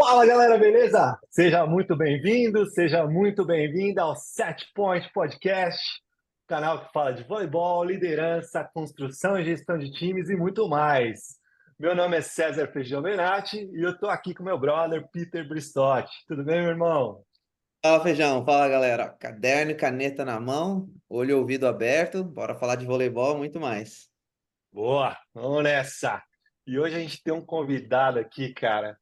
Fala galera, beleza? Seja muito bem-vindo, seja muito bem-vinda ao Set Point Podcast, canal que fala de voleibol, liderança, construção e gestão de times e muito mais. Meu nome é César Feijão Benatti e eu estou aqui com meu brother Peter Bristotti. Tudo bem, meu irmão? Fala, Feijão. Fala, galera. Caderno e caneta na mão, olho e ouvido aberto. Bora falar de voleibol, muito mais. Boa, vamos nessa! E hoje a gente tem um convidado aqui, cara,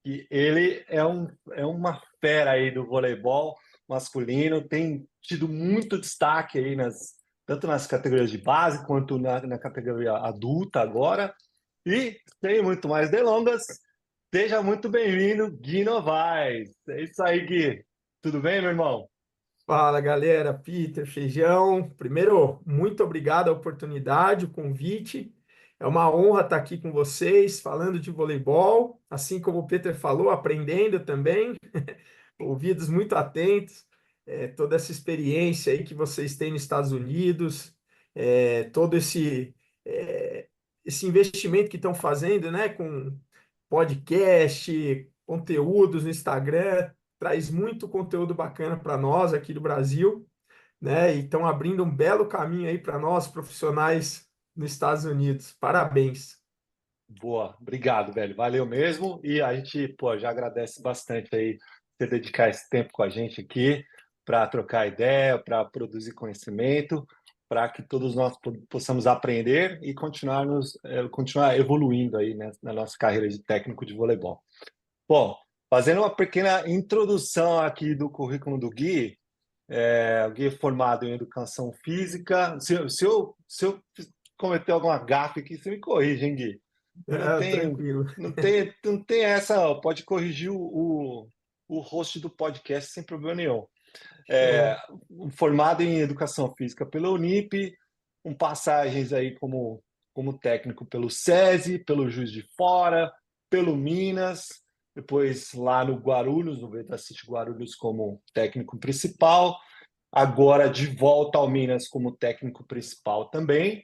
que ele é uma fera aí do voleibol masculino, tem tido muito destaque aí tanto nas categorias de base quanto na categoria adulta agora. E sem muito mais delongas, seja muito bem-vindo, Gui Novaes. É isso aí, Gui. Tudo bem, meu irmão? Fala, galera, Peter, Feijão. Primeiro, muito obrigado a oportunidade, o convite. É uma honra estar aqui com vocês, falando de voleibol, assim como o Peter falou, aprendendo também, ouvidos muito atentos, toda essa experiência aí que vocês têm nos Estados Unidos, todo esse investimento que estão fazendo, né, com podcast, conteúdos no Instagram, traz muito conteúdo bacana para nós aqui do Brasil, né? E estão abrindo um belo caminho aí para nós, profissionais nos Estados Unidos. Parabéns. Boa, obrigado, velho. Valeu mesmo. E a gente, pô, já agradece bastante aí você dedicar esse tempo com a gente aqui para trocar ideia, para produzir conhecimento, para que todos nós possamos aprender e continuar evoluindo aí, né, na nossa carreira de técnico de voleibol. Bom, fazendo uma pequena introdução aqui do currículo do Gui, o Gui é formado em Educação Física. Se eu cometer alguma gafe aqui, você me corrige, hein, Gui? Eu não tenho, Tranquilo. não tem essa, ó, pode corrigir o host do podcast sem problema nenhum. É, Show. formado em Educação Física pela Unip, com passagens aí como técnico pelo SESI, pelo Juiz de Fora, pelo Minas, depois lá no Guarulhos, no Beta City Guarulhos como técnico principal, agora de volta ao Minas como técnico principal também,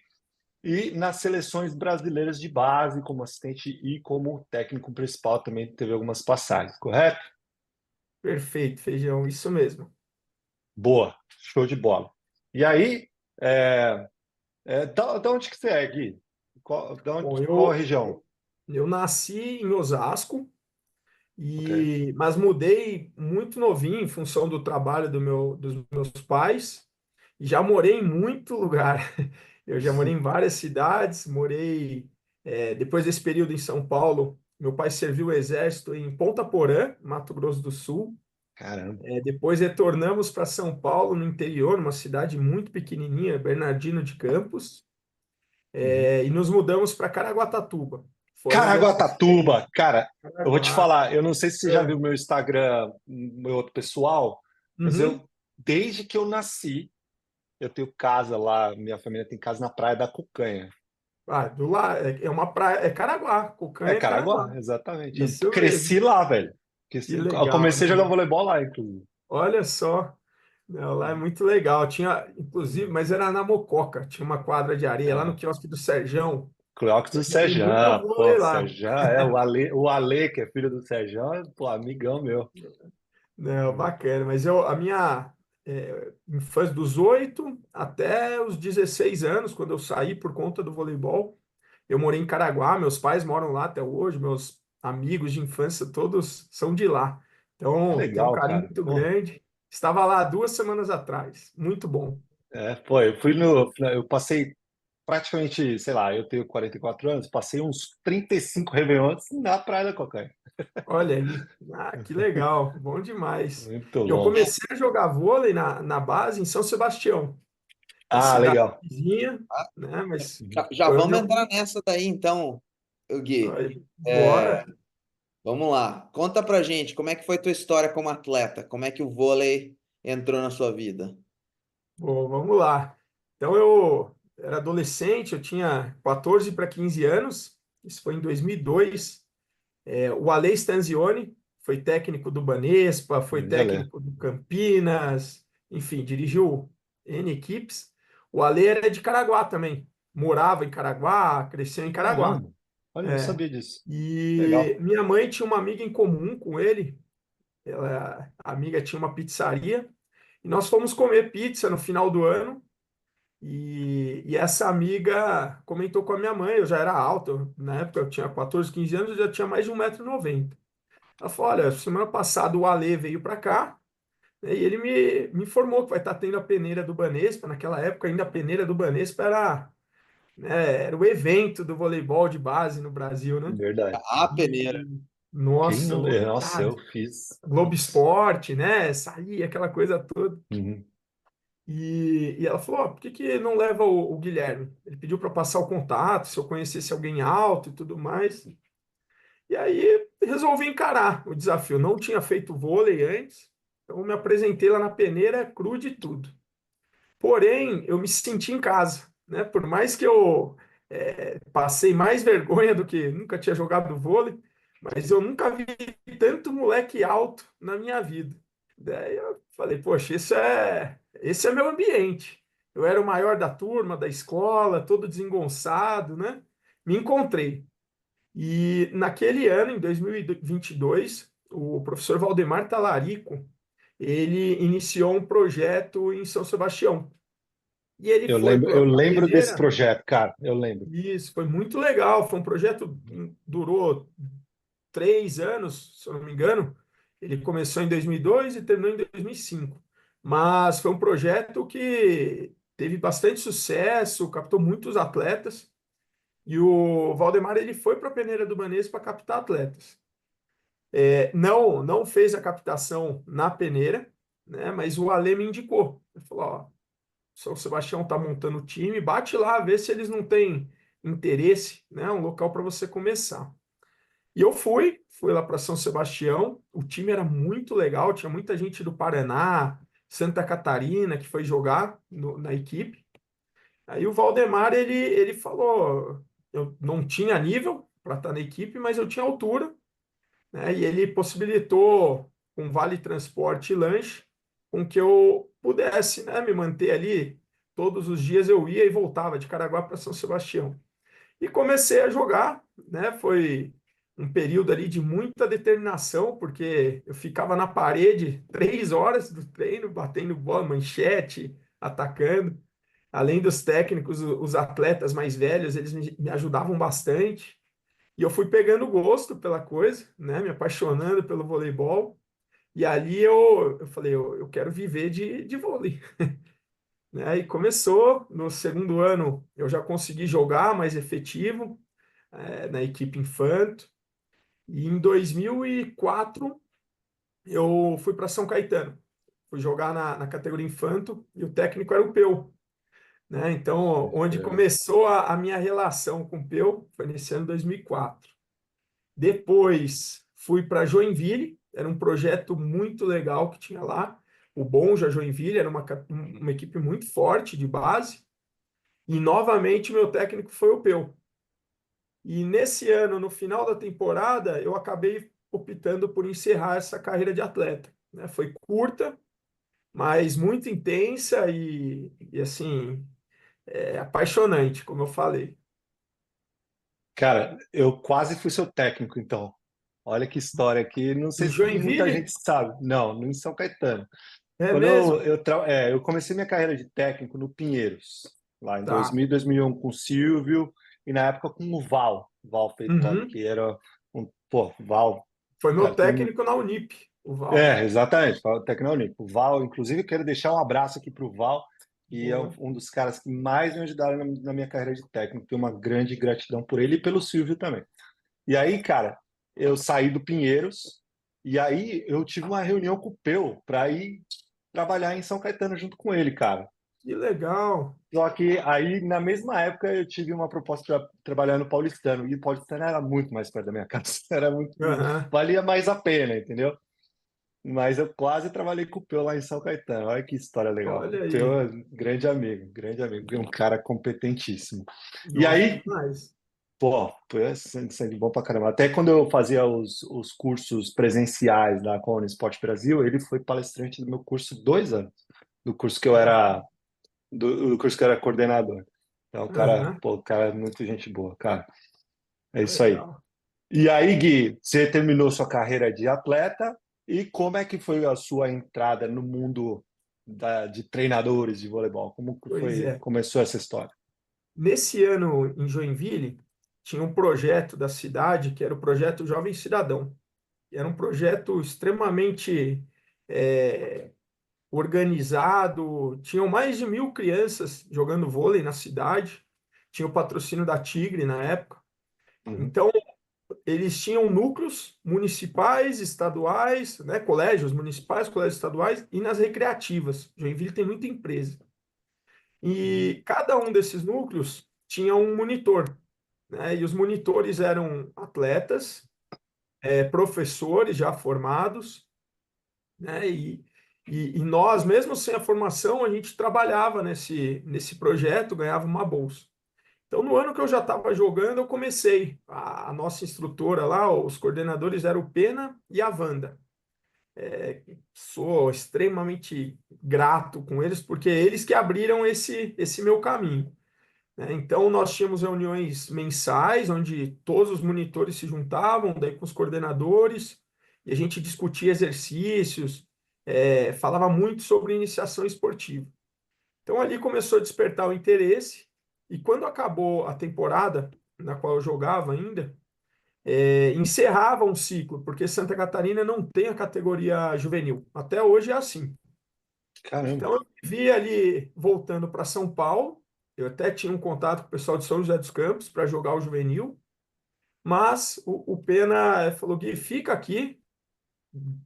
e nas seleções brasileiras de base, como assistente e como técnico principal também teve algumas passagens, correto? Perfeito, Feijão, isso mesmo. Boa, show de bola. E aí, é, da onde que você é, Gui? Bom, Qual a região? eu nasci em Osasco, Ok. mas mudei muito novinho em função do trabalho dos meus pais. E já morei em muito lugar. Eu já morei em várias cidades, depois desse período em São Paulo, meu pai serviu o exército em Ponta Porã, Mato Grosso do Sul. Caramba. Depois retornamos para São Paulo, no interior, uma cidade muito pequenininha, Bernardino de Campos, Uhum. e nos mudamos para Caraguatatuba. Foi onde eu passei Caraguatatuba, cara, eu vou te Caraguá. falar, eu não sei se você já viu meu Instagram, meu outro pessoal, mas Uhum. desde que eu nasci, eu tenho casa lá, minha família tem casa na Praia da Cucanha. Ah, do lá, é uma praia, é Caraguá, É Cucanha é Caraguá, Caraguá. exatamente. Eu Isso mesmo. cresci lá, velho. Que Eu legal, comecei a jogar né? voleibol lá, inclusive. Olha só. Não, lá é muito legal. Tinha, inclusive, mas era na Mococa. Tinha uma quadra de areia lá no É. quiosque do Serjão. Clóvis do Eu joguei muito Serjão, pô, vôlei lá. Serjão, o Ale, que é filho do Serjão, pô, amigão meu. Não, bacana. Mas a minha infância, dos 8 até os 16 anos, quando eu saí por conta do voleibol, eu morei em Caraguá. Meus pais moram lá até hoje. Meus amigos de infância todos são de lá. Que Então, tenho um legal, carinho cara. muito Pô, grande. Estava lá 2 semanas atrás. Muito bom. pô, eu passei praticamente, sei lá, eu tenho 44 anos, passei uns 35 Réveillons na Praia da Cocaia. Olha aí, que legal, bom demais. Muito Eu bom. comecei a jogar vôlei na base em São Sebastião, uma Ah, cidade legal. vizinha, Tá? né? Mas Já foi onde vamos eu. entrar nessa daí, então, Gui. Olha, É, bora. vamos lá. Conta pra gente como é que foi tua história como atleta, como é que o vôlei entrou na sua vida. Bom, vamos lá. Então eu era adolescente, eu tinha 14 para 15 anos, isso foi em 2002. O Ale Stanzioni foi técnico do Banespa, foi Grande Ale. técnico do Campinas, enfim, dirigiu N equipes. O Ale era de Caraguá também, morava em Caraguá, cresceu em Caraguá. Caramba. Olha, eu não É. sabia disso. E Legal. minha mãe tinha uma amiga em comum com ele. A amiga tinha uma pizzaria. E nós fomos comer pizza no final do ano. E essa amiga comentou com a minha mãe. Eu já era alto. Na época eu tinha 14, 15 anos. Eu já tinha mais de 1,90 m. Ela falou: Olha, semana passada o Ale veio para cá. Né, e ele me informou que vai estar tendo a peneira do Banespa. Naquela época ainda a peneira do Banespa era, né, era o evento do voleibol de base no Brasil, né? Verdade. A peneira. E, Quem nossa, não... Nossa, lotado. eu fiz. Globo Esporte, né? Saía aquela coisa toda. Uhum. E ela falou: Ó, por que que não leva o Guilherme? Ele pediu para passar o contato, se eu conhecesse alguém alto e tudo mais. E aí resolvi encarar o desafio. Não tinha feito vôlei antes, então me apresentei lá na peneira, cru de tudo. Porém, eu me senti em casa, né? Por mais que eu passei mais vergonha do que nunca tinha jogado vôlei, mas eu nunca vi tanto moleque alto na minha vida. Daí eu falei, poxa, esse é meu ambiente. Eu era o maior da turma, da escola, todo desengonçado, né? Me encontrei. E naquele ano, em 2022, o professor Valdemar Talarico, ele iniciou um projeto em São Sebastião. E ele foi Eu para a lembro desse peneira. projeto, cara. Eu lembro. E isso foi muito legal. Foi um projeto que durou 3 anos, se eu não me engano. Ele começou em 2002 e terminou em 2005. Mas foi um projeto que teve bastante sucesso, captou muitos atletas. E o Valdemar ele foi para a peneira do Banespa para captar atletas. Não fez a captação na peneira, né? Mas o Ale me indicou. Ele falou: Ó, São Sebastião está montando o time, bate lá, vê se eles não têm interesse, né? Um local para você começar. E eu fui lá para São Sebastião. O time era muito legal, tinha muita gente do Paraná, Santa Catarina que foi jogar na equipe. Aí o Valdemar ele falou: eu não tinha nível para estar na equipe, mas eu tinha altura, né? E ele possibilitou um vale transporte e lanche com que eu pudesse, né, me manter ali. Todos os dias eu ia e voltava de Caraguá para São Sebastião. E comecei a jogar, né? Foi um período ali de muita determinação, porque eu ficava na parede 3 horas do treino, batendo bola, manchete, atacando. Além dos técnicos, os atletas mais velhos, eles me ajudavam bastante. E eu fui pegando gosto pela coisa, né? Me apaixonando pelo voleibol. E ali eu falei, eu quero viver de vôlei, né? E começou, no segundo ano eu já consegui jogar mais efetivo, na equipe infanto. E em 2004 eu fui para São Caetano. Fui jogar na categoria infanto e o técnico era o Peu, né? Então, onde começou a minha relação com o Peu foi nesse ano 2004. Depois fui para Joinville, era um projeto muito legal que tinha lá. O Bonja Joinville era uma equipe muito forte de base. E novamente meu técnico foi o Peu. E nesse ano, no final da temporada, eu acabei optando por encerrar essa carreira de atleta, né? Foi curta, mas muito intensa e assim, apaixonante, como eu falei. Cara, eu quase fui seu técnico, então. Olha que história aqui. Não sei Em se muita gente Joinville, sabe. Não, no em São Caetano. é Quando mesmo? eu comecei minha carreira de técnico no Pinheiros, lá em Tá. 2000, 2001, com o Silvio, e na época com o Val Feitosa, Uhum. que era pô, Val, Foi meu cara, técnico na Unip, o Val. exatamente, Val Tecnolínico. O Val, inclusive, eu quero deixar um abraço aqui para o Val, que é Boa. um dos caras que mais me ajudaram na minha carreira de técnico. Tenho uma grande gratidão por ele e pelo Silvio também. E aí, cara, eu saí do Pinheiros e aí eu tive uma reunião com o Peu para ir trabalhar em São Caetano junto com ele, cara. Que legal. Só que aí, na mesma época, eu tive uma proposta para trabalhar no Paulistano. E o Paulistano era muito mais perto da minha casa. Era muito, Aham. valia mais a pena, entendeu? Mas eu quase trabalhei com o Peu lá em São Caetano. Olha que história legal. O Olha Peu aí. é um grande amigo, um cara competentíssimo. E Nossa, aí, demais. pô, foi sangue bom pra caramba. Até quando eu fazia os cursos presenciais da Cone Esporte Brasil, ele foi palestrante do meu curso 2 anos, do curso que eu era, do curso que eu era coordenador. Então, o cara, Aham. pô, o cara é muito gente boa, cara. É isso aí. Legal. E aí, Gui, você terminou sua carreira de atleta e como é que foi a sua entrada no mundo de treinadores de voleibol? Como que Pois foi, é. começou essa história? Nesse ano, em Joinville, tinha um projeto da cidade que era o projeto Jovem Cidadão. E era um projeto extremamente é, organizado. Tinham mais de 1.000 crianças jogando vôlei na cidade. Tinha o patrocínio da Tigre na época. Uhum. Então, eles tinham núcleos municipais, estaduais, né, colégios municipais, colégios estaduais e nas recreativas. Joinville tem muita empresa. E cada um desses núcleos tinha um monitor, né? E os monitores eram atletas, professores já formados, né? E nós, mesmo sem a formação, a gente trabalhava nesse projeto, ganhava uma bolsa. Então, no ano que eu já estava jogando, eu comecei. A nossa instrutora lá, os coordenadores eram o Pena e a Wanda. Sou extremamente grato com eles, porque eles que abriram esse meu caminho, né? Então, nós tínhamos reuniões mensais, onde todos os monitores se juntavam, daí com os coordenadores, e a gente discutia exercícios, falava muito sobre iniciação esportiva. Então, ali começou a despertar o interesse, e quando acabou a temporada, na qual eu jogava ainda, encerrava um ciclo, porque Santa Catarina não tem a categoria juvenil. Até hoje é assim. Caramba. Então, eu vivia ali voltando para São Paulo. Eu até tinha um contato com o pessoal de São José dos Campos para jogar o juvenil, mas o Pena falou: Gui, fica aqui,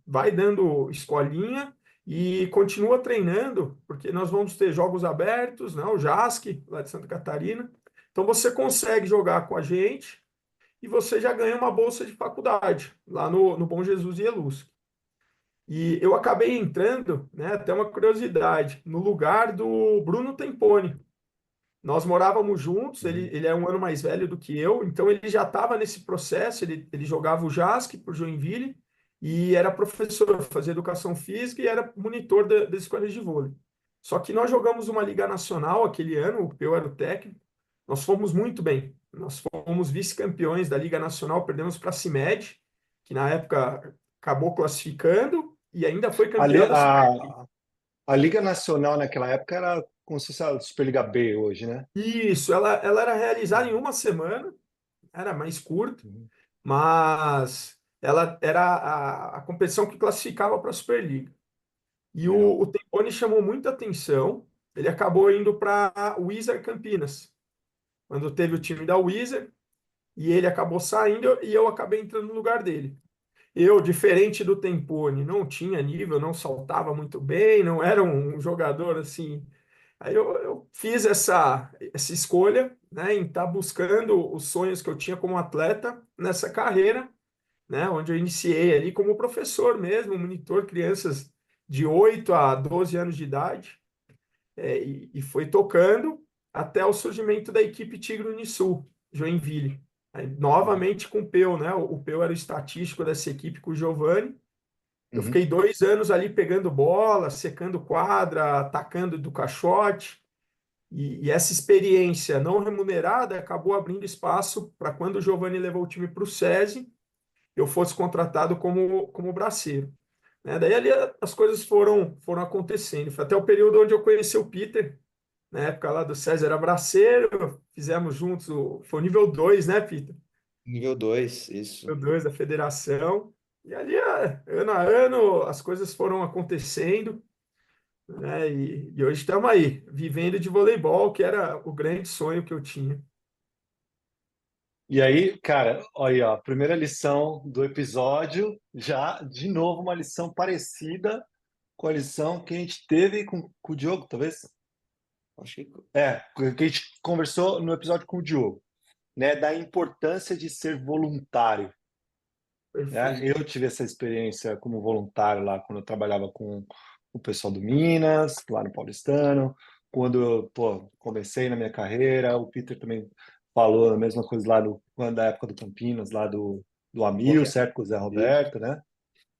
vai dando escolinha e continua treinando, porque nós vamos ter jogos abertos, né? O JASC, lá de Santa Catarina. Então, você consegue jogar com a gente e você já ganha uma bolsa de faculdade lá no Bom Jesus e Elus. E eu acabei entrando, né, até uma curiosidade, no lugar do Bruno Temponi. Nós morávamos juntos, ele, Uhum. ele é um ano mais velho do que eu, então ele já estava nesse processo, ele jogava o JASC por Joinville e era professor, fazia educação física e era monitor das escolas de vôlei. Só que nós jogamos uma Liga Nacional aquele ano, o eu era o técnico, nós fomos muito bem. Nós fomos vice-campeões da Liga Nacional, perdemos para a CIMED, que na época acabou classificando e ainda foi A, li- campeão da Super. a Liga Nacional naquela época era como se fosse a Superliga B hoje, né? Isso, ela era realizada em uma semana, era mais curta, Uhum. mas ela era a competição que classificava para a Superliga. E Legal. o Temponi chamou muita atenção, ele acabou indo para o Wizard Campinas, quando teve o time da Wizard, e ele acabou saindo e eu acabei entrando no lugar dele. Eu, diferente do Temponi, não tinha nível, não saltava muito bem, não era um jogador assim. Aí eu fiz essa escolha, né, em estar buscando os sonhos que eu tinha como atleta nessa carreira, né, onde eu iniciei ali como professor mesmo, monitor crianças de 8 a 12 anos de idade, e foi tocando até o surgimento da equipe Tigre Unisul, Joinville. Aí, Uhum. novamente com o Peu, né? O Peu era o estatístico dessa equipe com o Giovani. Eu Uhum. fiquei 2 anos ali pegando bola, secando quadra, atacando do caixote. E essa experiência não remunerada acabou abrindo espaço para quando o Giovani levou o time para o SESI, eu fosse contratado como braceiro, né? Daí ali as coisas foram acontecendo. Foi até o período onde eu conheci o Peter, na época lá do SESI era braceiro, fizemos juntos, foi o nível 2, né, Peter? Nível 2, isso. Nível 2 da federação. E ali, ano a ano, as coisas foram acontecendo, né? E hoje estamos aí, vivendo de voleibol, que era o grande sonho que eu tinha. E aí, cara, olha, aí, ó, primeira lição do episódio, já de novo uma lição parecida com a lição que a gente teve com o Diogo, talvez? Acho que Que a gente conversou no episódio com o Diogo, né, da importância de ser voluntário, né? Perfeito. Eu tive essa experiência como voluntário lá quando eu trabalhava com o pessoal do Minas, lá no Paulistano, quando eu, pô, comecei na minha carreira, o Peter também falou a mesma coisa lá quando da época do Campinas, lá do Amil, correto. certo, com o Zé Isso. Roberto, né?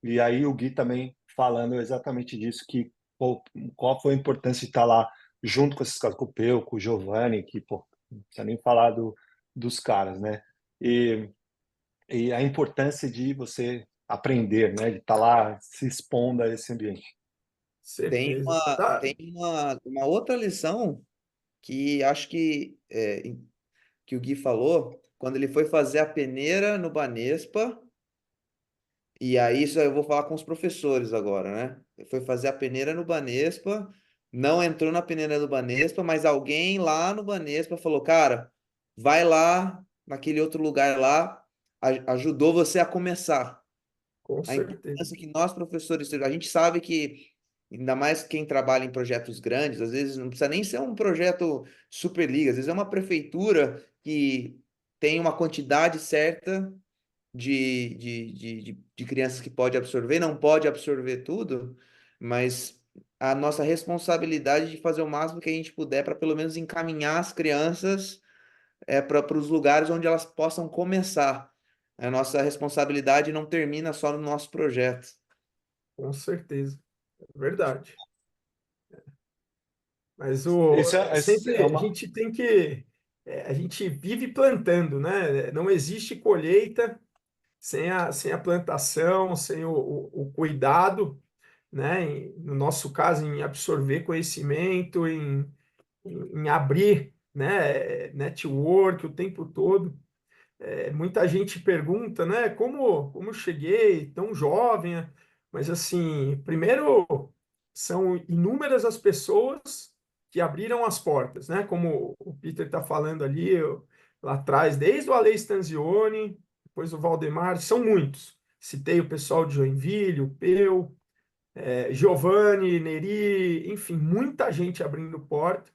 E aí o Gui também falando exatamente disso, que pô, qual foi a importância de estar lá junto com esses caras, com o Peu, com o Giovanni, que, pô, não precisa nem falar dos caras, né? e a importância de você aprender, né? De estar lá se expondo a esse ambiente. Tem Certeza. uma, Tá. tem uma outra lição que acho que o Gui falou, quando ele foi fazer a peneira no Banespa, e aí isso eu vou falar com os professores agora, né? Ele foi fazer a peneira no Banespa, não entrou na peneira do Banespa, mas alguém lá no Banespa falou, cara, vai lá, naquele outro lugar lá, ajudou você a começar. Com A certeza. importância que nós, professores, a gente sabe que, ainda mais quem trabalha em projetos grandes, às vezes não precisa nem ser um projeto Superliga, às vezes é uma prefeitura que tem uma quantidade certa de crianças que pode absorver, não pode absorver tudo, mas a nossa responsabilidade de fazer o máximo que a gente puder para pelo menos encaminhar as crianças para os lugares onde elas possam começar. A nossa responsabilidade não termina só no nosso projeto. Com certeza. É verdade. Mas Isso é sempre a uma. gente tem que. A gente vive plantando, né? Não existe colheita sem a plantação, sem o cuidado, né? No nosso caso, em absorver conhecimento, em abrir, né? Network o tempo todo. Muita gente pergunta, né? Como eu cheguei tão jovem? Né? Mas assim, primeiro são inúmeras as pessoas que abriram as portas, né? Como o Peter está falando ali lá atrás, desde o Ale Stanzioni, depois o Valdemar, são muitos. Citei o pessoal de Joinville, o Peu, Giovanni, Neri, enfim, muita gente abrindo porta,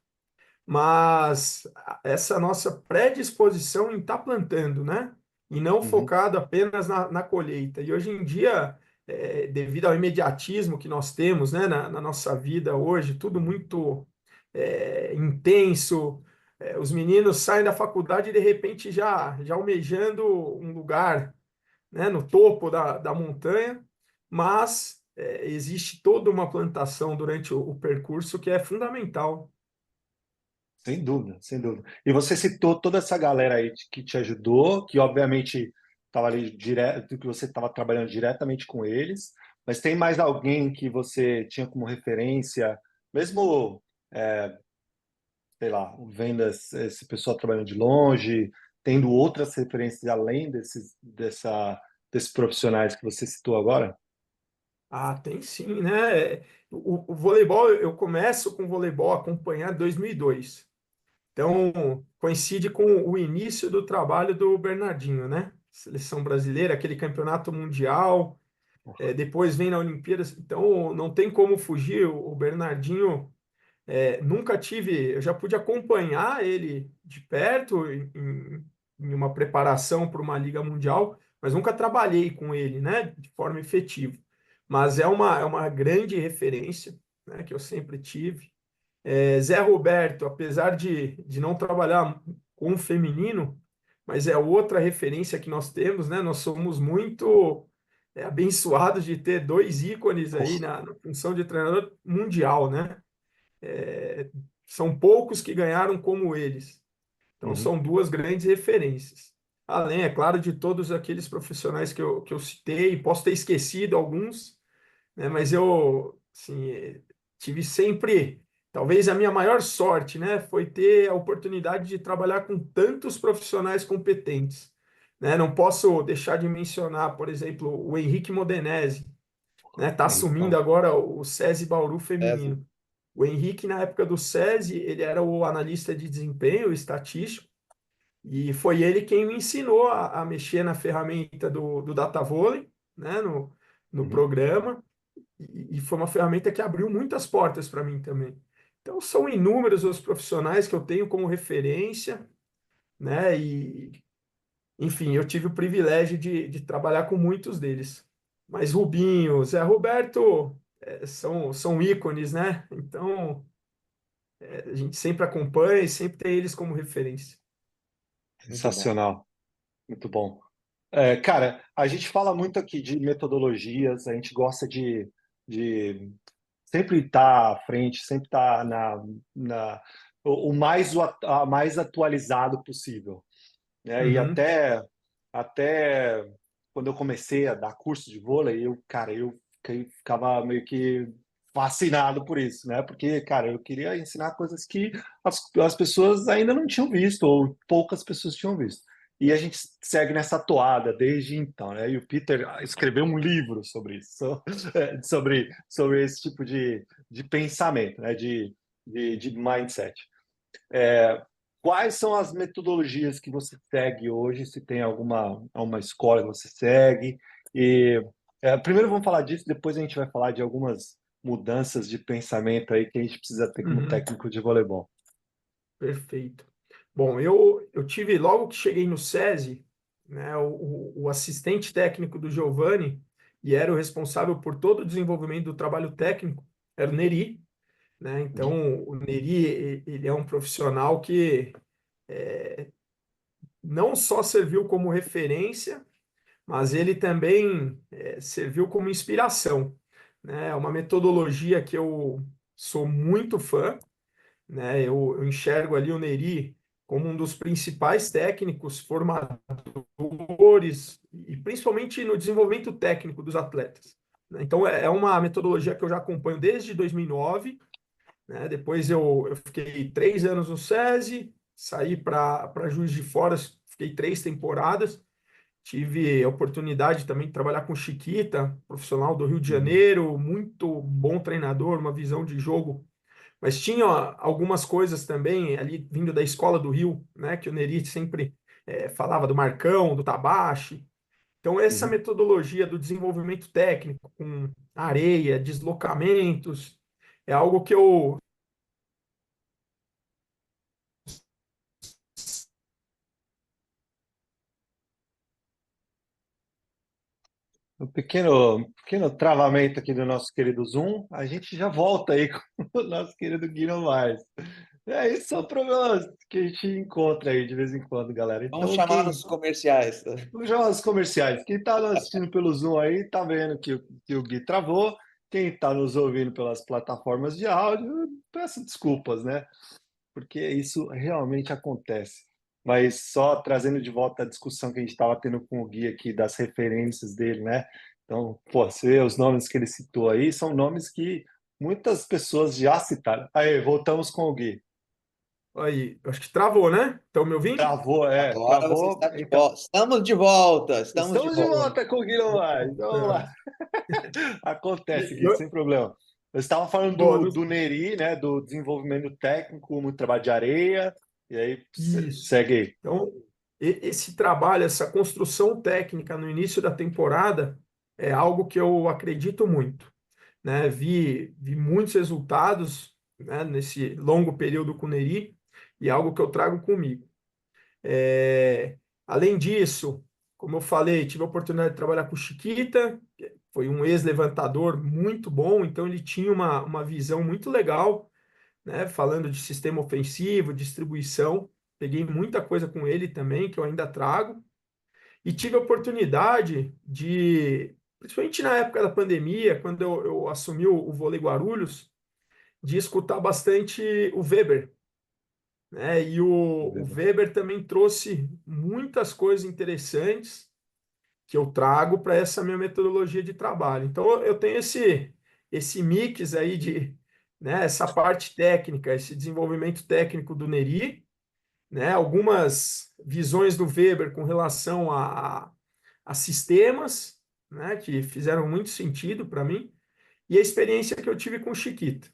mas essa nossa predisposição em estar plantando, né? E não Uhum. focado apenas na colheita. E hoje em dia, devido ao imediatismo que nós temos, né, na nossa vida hoje, tudo muito intenso. Os meninos saem da faculdade e de repente já almejando um lugar, né, no topo da montanha, mas existe toda uma plantação durante o percurso que é fundamental. Sem dúvida, sem dúvida. E você citou toda essa galera aí que te ajudou, que obviamente estava ali direto, que você estava trabalhando diretamente com eles, mas tem mais alguém que você tinha como referência, mesmo, sei lá, vendo esse pessoal trabalhando de longe, tendo outras referências além desses profissionais que você citou agora? Ah, tem sim, né? O voleibol, eu começo com o voleibol a acompanhar em 2002. Então, coincide com o início do trabalho do Bernardinho, né? Seleção brasileira, aquele campeonato mundial, depois vem na Olimpíadas. Então, não tem como fugir. O Bernardinho, nunca tive, eu já pude acompanhar ele de perto em uma preparação para uma Liga Mundial, mas nunca trabalhei com ele, né, de forma efetiva. Mas é uma grande referência, né, que eu sempre tive. Zé Roberto, apesar de não trabalhar com o feminino, mas é outra referência que nós temos, né? Nós somos muito abençoados de ter dois ícones aí na função de treinador mundial, né? É, São poucos que ganharam como eles. Então, Uhum. são duas grandes referências. Além, é claro, de todos aqueles profissionais que eu citei, posso ter esquecido alguns, né? Mas eu, assim, tive sempre, talvez a minha maior sorte, né? Foi ter a oportunidade de trabalhar com tantos profissionais competentes, né? Não posso deixar de mencionar, por exemplo, o Henrique Modenese, né? Está assumindo Então, agora o SESI Bauru César. feminino. O Henrique, na época do SESI, ele era o analista de desempenho estatístico, e foi ele quem me ensinou a mexer na ferramenta do Data Volley, né? No uhum. programa, e foi uma ferramenta que abriu muitas portas para mim também. Então, são inúmeros os profissionais que eu tenho como referência, né? E, enfim, eu tive o privilégio de trabalhar com muitos deles. Mas Rubinho, Zé Roberto, são ícones, né? Então, a gente sempre acompanha e sempre tem eles como referência. Muito bom. Sensacional, muito bom. Cara, a gente fala muito aqui de metodologias, a gente gosta de sempre estar à frente, sempre estar o mais atualizado possível, né? E Uhum, até até quando eu comecei a dar curso de vôlei, ficava meio que fascinado por isso, né? Porque, cara, eu queria ensinar coisas que as pessoas ainda não tinham visto, ou poucas pessoas tinham visto. E a gente segue nessa toada desde então, né? E o Peter escreveu um livro sobre isso, sobre esse tipo de pensamento, né? De mindset. É, quais são as metodologias que você segue hoje? Se tem alguma escola que você segue? E primeiro vamos falar disso, depois a gente vai falar de algumas mudanças de pensamento aí que a gente precisa ter como Uhum, técnico de voleibol. perfeito. Bom, eu tive, logo que cheguei no SESI, né, o assistente técnico do Giovanni, e era o responsável por todo o desenvolvimento do trabalho técnico, era o Neri, né? Então, o Neri, ele é um profissional que não só serviu como referência, mas ele também serviu como inspiração, né? É uma metodologia que eu sou muito fã, né? Eu enxergo ali o Neri como um dos principais técnicos formadores e principalmente no desenvolvimento técnico dos atletas, né? Então é uma metodologia que eu já acompanho desde 2009, né? Depois eu fiquei 3 anos no SESI, saí para Juiz de Fora, fiquei 3 temporadas. Tive a oportunidade também de trabalhar com o Chiquita, profissional do Rio de Uhum. Janeiro, muito bom treinador, uma visão de jogo, mas tinha algumas coisas também ali vindo da escola do Rio, né, que o Neri sempre falava do Marcão, do Tabachi. Então, essa Uhum. metodologia do desenvolvimento técnico com areia, deslocamentos, é algo que eu. Um pequeno travamento aqui do nosso querido Zoom. A gente já volta aí com o nosso querido Guilherme Vaz. Esses são problemas que a gente encontra aí de vez em quando, galera. Vamos Então, chamar nos comerciais. vamos chamar os comerciais. Quem está assistindo pelo Zoom aí, tá vendo que o Gui travou. Quem está nos ouvindo pelas plataformas de áudio, peço desculpas, né? Porque isso realmente acontece. Mas só trazendo de volta a discussão que a gente estava tendo com o Gui aqui, das referências dele, né? Então, pô, você vê os nomes que ele citou aí, são nomes que muitas pessoas já citaram. Aí, voltamos com o Gui. Aí, acho que travou, né? Estão me ouvindo? Travou, Agora você travou. está de Então, volta. Estamos de volta, estamos de estamos de volta. volta com o Gui Novaes. Vamos lá. Voltamos. Acontece, Gui, Eu- sem problema. Eu estava falando Bom, do Neri, né? Do desenvolvimento técnico, muito trabalho de areia. E aí, isso. segue aí. Então, esse trabalho, essa construção técnica no início da temporada é algo que eu acredito muito, né? Vi muitos resultados, né, nesse longo período com o Neri e é algo que eu trago comigo. Além disso, como eu falei, tive a oportunidade de trabalhar com o Chiquita, que foi um ex-levantador muito bom, então ele tinha uma visão muito legal, né? Falando de sistema ofensivo, distribuição. Peguei muita coisa com ele também, que eu ainda trago. E tive a oportunidade de, principalmente na época da pandemia, quando eu assumi o Vôlei Guarulhos, de escutar bastante o Weber, né? E o Weber também trouxe muitas coisas interessantes que eu trago para essa minha metodologia de trabalho. Então, eu tenho esse mix aí de, né, essa parte técnica, esse desenvolvimento técnico do Neri, né, algumas visões do Weber com relação a sistemas, né, que fizeram muito sentido para mim, e a experiência que eu tive com o Chiquita,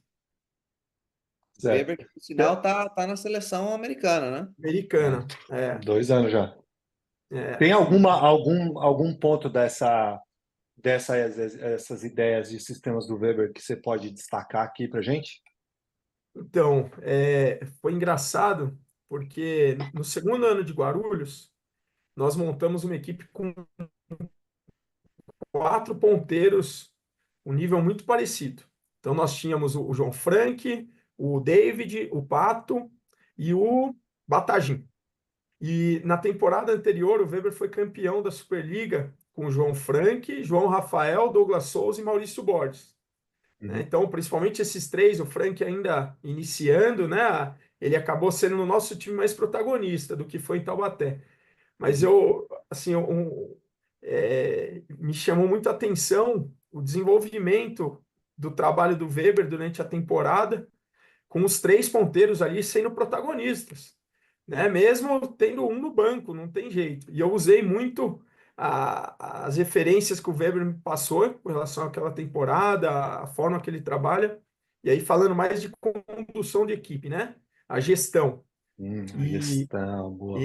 Weber, Certo. que por sinal tá na seleção americana, né? É, americana. 2 anos já. É, Tem algum ponto essas ideias de sistemas do Weber que você pode destacar aqui para gente? então, foi engraçado, porque no segundo ano de Guarulhos, nós montamos uma equipe com 4 ponteiros, um nível muito parecido. Então, nós tínhamos o João Frank, o David, o Pato e o Batagim. E na temporada anterior, o Weber foi campeão da Superliga com o João Frank, João Rafael, Douglas Souza e Maurício Borges, né? Uhum. Então, principalmente esses três, o Frank ainda iniciando, né? Ele acabou sendo no nosso time mais protagonista do que foi em Taubaté. Mas Uhum. eu, assim, me chamou muito a atenção o desenvolvimento do trabalho do Weber durante a temporada, com os três ponteiros ali sendo protagonistas, né? Mesmo tendo um no banco, não tem jeito. E eu usei muito as referências que o Weber me passou com relação àquela temporada, a forma que ele trabalha, e aí falando mais de condução de equipe, né? A gestão. A E gestão, boa.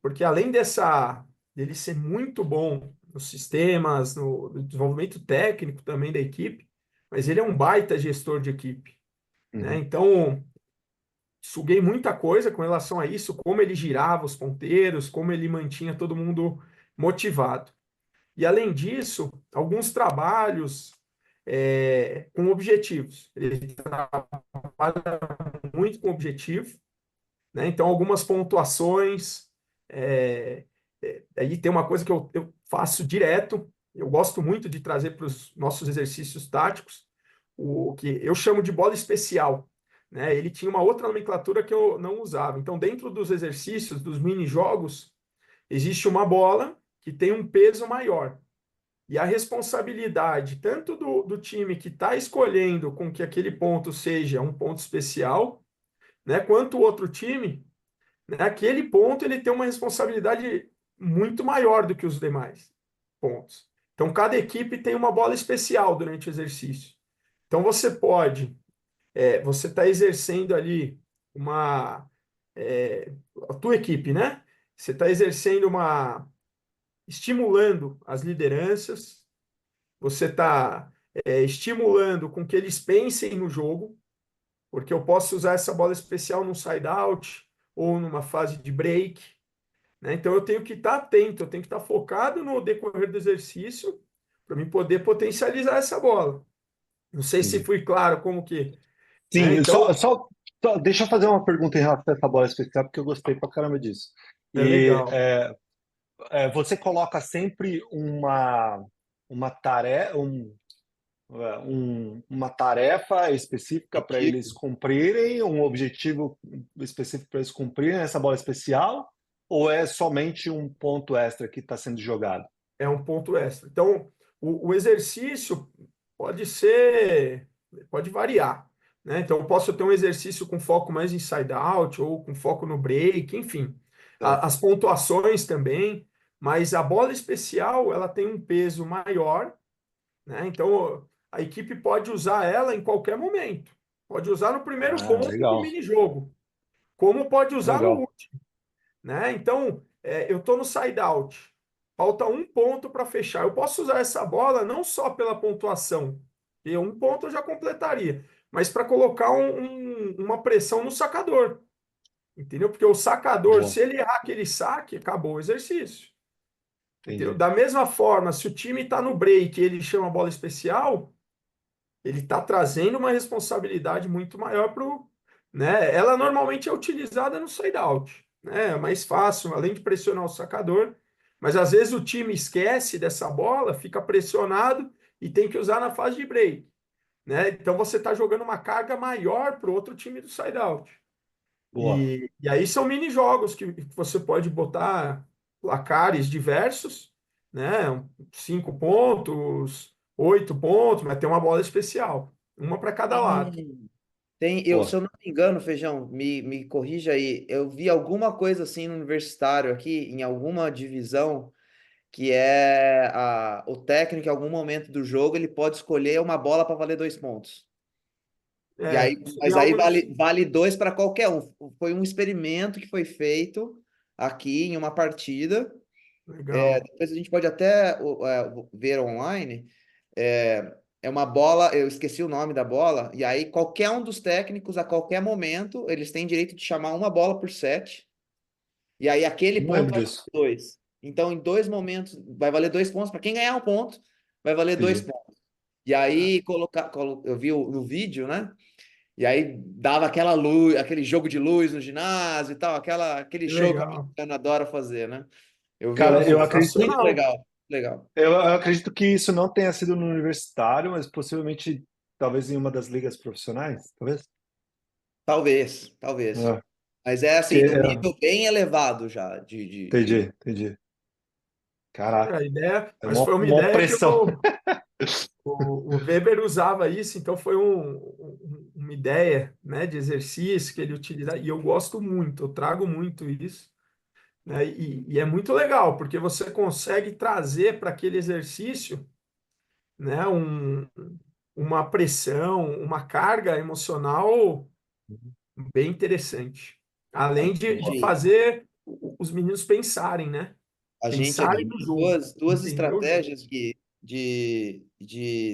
porque além dele ser muito bom nos sistemas, no desenvolvimento técnico também da equipe, mas ele é um baita gestor de equipe, né? Uhum. Então, suguei muita coisa com relação a isso, como ele girava os ponteiros, como ele mantinha todo mundo motivado. E além disso, alguns trabalhos com objetivos. Ele trabalha muito com objetivo, né? Então, algumas pontuações. Aí tem uma coisa que eu faço direto, eu gosto muito de trazer para os nossos exercícios táticos, o que eu chamo de bola especial. Né? Ele tinha uma outra nomenclatura que eu não usava. Então, dentro dos exercícios, dos mini-jogos, existe uma bola que tem um peso maior. E a responsabilidade, tanto do time que está escolhendo com que aquele ponto seja um ponto especial, né, quanto o outro time, né, aquele ponto ele tem uma responsabilidade muito maior do que os demais pontos. Então, cada equipe tem uma bola especial durante o exercício. Então, você está exercendo ali uma, é, a tua equipe, né? Você está estimulando as lideranças, você está estimulando com que eles pensem no jogo, porque eu posso usar essa bola especial num side-out ou numa fase de break, né? Então eu tenho que estar atento, eu tenho que estar focado no decorrer do exercício para mim poder potencializar essa bola. Não sei se Entendi. fui claro como que, né? Sim, Então deixa eu fazer uma pergunta em relação a essa bola especial, porque eu gostei pra caramba disso. é E legal. você coloca sempre uma tarefa, uma tarefa específica para eles Objetivo. cumprirem, um objetivo específico para eles cumprirem essa bola especial, ou é somente um ponto extra que está sendo jogado? É um ponto extra. Então, o exercício pode ser, pode variar, né? Então, eu posso ter um exercício com foco mais em side-out ou com foco no break, enfim. Tá. As pontuações também, mas a bola especial, ela tem um peso maior, né? Então, a equipe pode usar ela em qualquer momento. Pode usar no primeiro Ah, ponto do legal, mini-jogo, como pode usar no legal. último, né? Então, eu estou no side-out, falta um ponto para fechar. Eu posso usar essa bola não só pela pontuação, e um ponto eu já completaria, mas para colocar uma pressão no sacador, entendeu? Porque o sacador, Boa, se ele errar aquele saque, acabou o exercício, entendeu? entendi. Da mesma forma, se o time está no break e ele chama a bola especial, ele está trazendo uma responsabilidade muito maior para o. Né? Ela normalmente é utilizada no side-out, né? É mais fácil, além de pressionar o sacador, mas às vezes o time esquece dessa bola, fica pressionado e tem que usar na fase de break. Né? Então você está jogando uma carga maior para o outro time do side-out. Boa. E aí são mini-jogos que você pode botar placares diversos, né? 5 pontos, 8 pontos, mas tem uma bola especial, uma para cada lado. Se Boa. eu não me engano, Feijão, me corrija aí. Eu vi alguma coisa assim no universitário aqui, em alguma divisão, que o técnico, em algum momento do jogo, ele pode escolher uma bola para valer 2 pontos. E aí, Em mas aí alguns. vale dois para qualquer um. Foi um experimento que foi feito aqui em uma partida. Legal. Depois a gente pode até ver online. É uma bola, eu esqueci o nome da bola, e aí qualquer um dos técnicos, a qualquer momento, eles têm direito de chamar uma bola por set, e aí aquele Não ponto lembro vai valer disso. 2. Então, em 2 momentos, vai valer 2 pontos. Para quem ganhar um ponto, vai valer dois Entendi. pontos. E aí, eu vi no vídeo, né? E aí dava aquela luz, aquele jogo de luz no ginásio e tal, aquele Que show que a legal. americana adora fazer, né? Eu vi Cara, alguns. eu acredito Muito Sensacional. legal, legal. Eu acredito que isso não tenha sido no universitário, mas possivelmente, talvez em uma das ligas profissionais, talvez. Talvez, talvez. É, Mas é porque, assim, num nível bem elevado já entendi, entendi. Caraca, A ideia, é mas foi uma uma ideia que pressão. o Weber usava isso, então foi uma ideia, né, de exercício que ele utiliza, e eu gosto muito, eu trago muito isso, né, e é muito legal, porque você consegue trazer para aquele exercício, né, uma pressão, uma carga emocional bem interessante, além de Gente, fazer os meninos pensarem, né, a gente aqui pensarem no tem jogo, duas entender o jogo. estratégias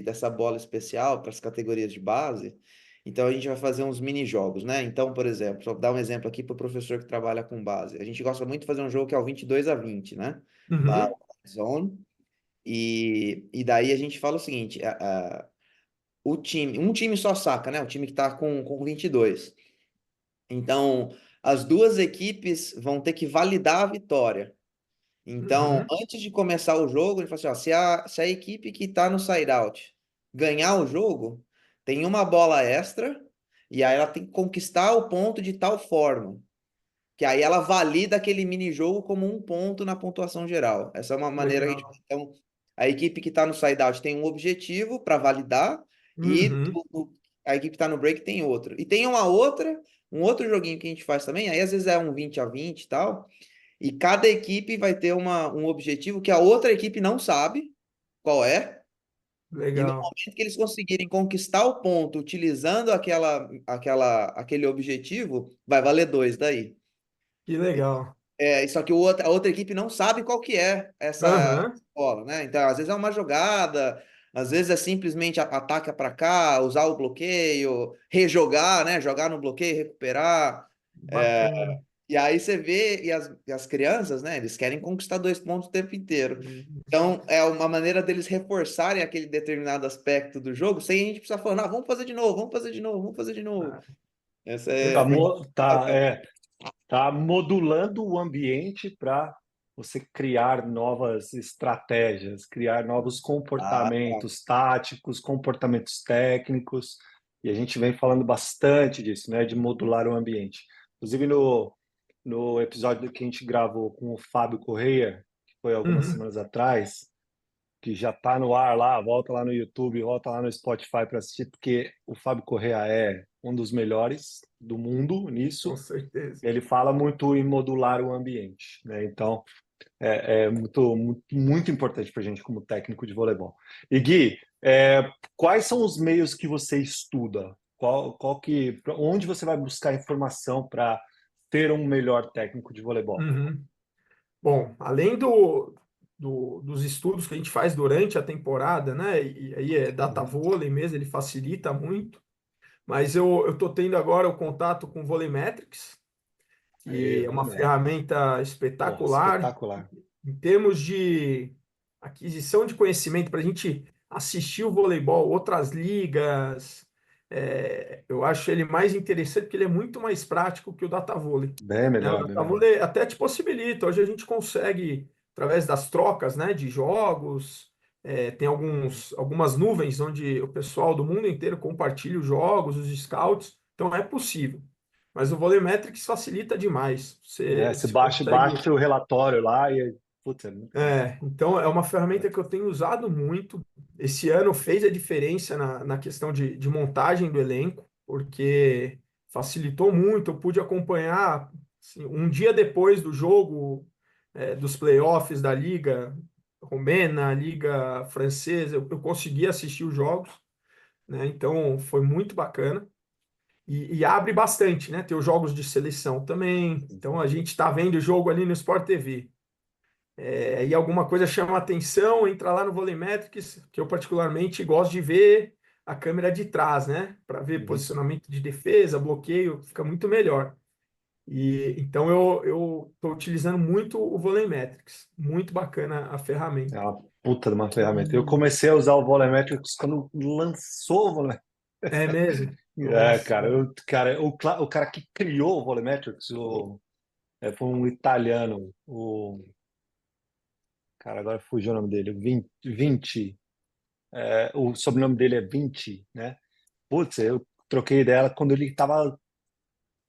dessa bola especial para as categorias de base. Então a gente vai fazer uns mini jogos, né? Então, por exemplo, só dar um exemplo aqui para o professor que trabalha com base. A gente gosta muito de fazer um jogo que é o 22-20, né? Lá, Uhum, Zone. E daí a gente fala o seguinte: um time só saca, né? O time que está com 22. Então, as duas equipes vão ter que validar a vitória. Então, uhum, antes de começar o jogo, ele fala assim, ó, se a equipe que está no side-out ganhar o jogo, tem uma bola extra, e aí ela tem que conquistar o ponto de tal forma, que aí ela valida aquele mini-jogo como um ponto na pontuação geral. Essa é uma maneira que a gente... legal. Então, a equipe que está no side-out tem um objetivo para validar, e Uhum. a equipe que está no break tem outro. E tem um outro joguinho que a gente faz também, aí às vezes é um 20-20 e tal, e cada equipe vai ter um objetivo que a outra equipe não sabe qual é. E no Legal, momento que eles conseguirem conquistar o ponto utilizando aquele objetivo, vai valer dois daí. que legal. Só que a outra equipe não sabe qual que é essa Aham, bola, né? Então, às vezes é uma jogada, às vezes é simplesmente ataca para cá, usar o bloqueio, rejogar, né? Jogar no bloqueio, recuperar. bacana. E aí você vê, e as crianças, né? Eles querem conquistar 2 pontos o tempo inteiro. Então, é uma maneira deles reforçarem aquele determinado aspecto do jogo, sem a gente precisar falar, vamos fazer de novo, vamos fazer de novo, vamos fazer de novo. Ah, Essa Tá, é sim. bacana. tá modulando o ambiente para você criar novas estratégias, criar novos Ah, tá. comportamentos táticos, comportamentos técnicos, e a gente vem falando bastante disso, né, de modular o ambiente. Inclusive no episódio que a gente gravou com o Fábio Correia, que foi algumas Uhum, semanas atrás, que já está no ar lá, volta lá no YouTube, volta lá no Spotify para assistir, porque o Fábio Correia é um dos melhores do mundo com nisso. certeza. Ele fala muito em modular o ambiente, né? Então é muito importante para a gente como técnico de voleibol. E Gui, quais são os meios que você estuda? Onde você vai buscar informação para ter um melhor técnico de voleibol? Uhum. Bom, além dos estudos que a gente faz durante a temporada, né? E aí é data Uhum. vôlei mesmo, ele facilita muito. Mas eu estou tendo agora o contato com o Volleymetrics, Aí, que é uma Rolemet. ferramenta Porra, espetacular espetacular. em termos de aquisição de conhecimento para a gente assistir o voleibol, outras ligas. Eu acho ele mais interessante porque ele é muito mais prático que o Datavôlei, Bem né? O melhor, bem melhor. Datavôlei até te possibilita. Hoje a gente consegue, através das trocas, né, de jogos, tem algumas nuvens onde o pessoal do mundo inteiro compartilha os jogos, os scouts. Então é possível. Mas o Volleymetrics facilita demais. Você, Você você baixa, consegue. baixa o relatório lá e, putz, é muito bom. Então, é uma ferramenta que eu tenho usado muito. Esse ano fez a diferença na questão de montagem do elenco, porque facilitou muito. Eu pude acompanhar assim, um dia depois do jogo, dos playoffs da Liga Romena, Liga Francesa, eu consegui assistir os jogos, né? Então, foi muito bacana. E abre bastante, né? Tem os jogos de seleção também. Então, a gente está vendo o jogo ali no Sport TV. E alguma coisa chama a atenção, entra lá no Volumetrics, que eu particularmente gosto de ver a câmera de trás, né? Para ver Uhum. posicionamento de defesa, bloqueio, fica muito melhor. E então eu estou utilizando muito o Volumetrics, muito bacana a É ferramenta. uma puta de uma ferramenta. Eu E comecei a usar o Volumetrics quando lançou o Volumetrics. é mesmo? Nossa, O cara que criou o Volumetrics, foi um italiano, cara, agora fugiu o nome dele, Vinci, o sobrenome dele é Vinci, né? Putz, eu troquei dela quando ele estava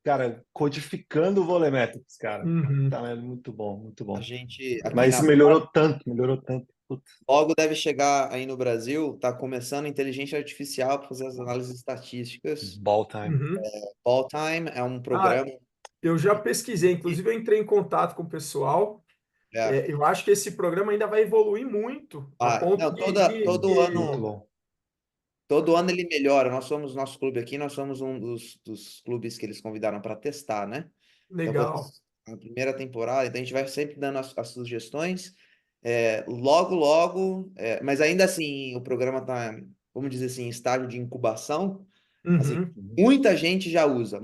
cara, codificando o Volemetrics, cara. Uhum. Tá, é muito bom, muito A bom. gente, aqui Mas na melhorou tanto, melhorou tanto. Putz, logo deve chegar aí no Brasil, tá começando inteligência artificial para fazer as análises estatísticas. ball time. Uhum. All Time é um Ah, programa. eu já pesquisei, inclusive eu entrei em contato com o pessoal. É, Eu acho que esse programa ainda vai evoluir muito, a ponto não, todo Muito ano, bom. todo ano ele melhora. Nós somos nosso clube aqui, nós somos um dos clubes que eles convidaram para testar, né? Então foi legal. a primeira temporada, então a gente vai sempre dando as sugestões. Logo, logo, mas ainda assim o programa está, vamos dizer assim, em estágio de incubação. Assim, Uhum. Uhum. muita gente já usa,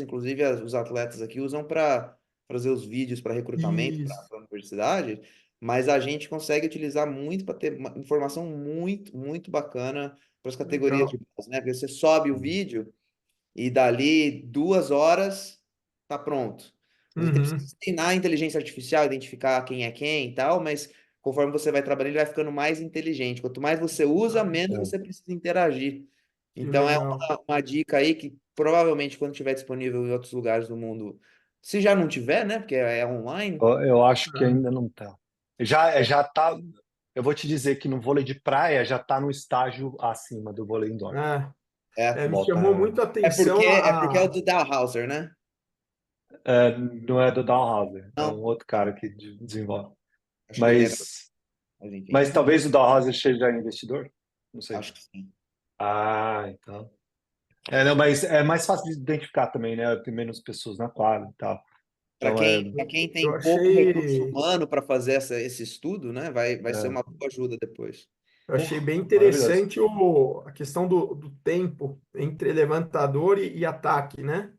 inclusive os atletas aqui usam para fazer os vídeos para recrutamento para Isso. a universidade, mas a gente consegue utilizar muito para ter uma informação muito, muito bacana para as categorias Legal. de base, né? Porque você sobe o Uhum. vídeo e dali 2 horas tá pronto. Você Uhum. precisa treinar a inteligência artificial, identificar quem é quem e tal, mas conforme você vai trabalhando, ele vai ficando mais inteligente. Quanto mais você usa, Ah, menos É. você precisa interagir. que Então é legal. uma dica aí que provavelmente quando estiver disponível em outros lugares do mundo, se já não tiver, né? Porque é online, Eu acho que Ah, ainda não tá. Já tá. Eu vou te dizer que no vôlei de praia já tá no estágio acima do vôlei indoor. ah, é. me Ball chamou time. muito a É porque atenção é o do Dalhouser, né? Não é do Dalhousie, é um Não, outro cara que desenvolve. acho que ele é, Mas, mas enfim, mas talvez o Dalhousie seja investidor? Não sei. acho que sim. Ah, então. Não, mas é mais fácil de identificar também, né? Tem menos pessoas na quadra e tal. Para Então quem eu tem pouco recurso achei, humano para fazer esse estudo, né, vai ser é, uma boa ajuda depois. eu achei bem maravilhoso. interessante a questão do tempo entre levantador e ataque, né?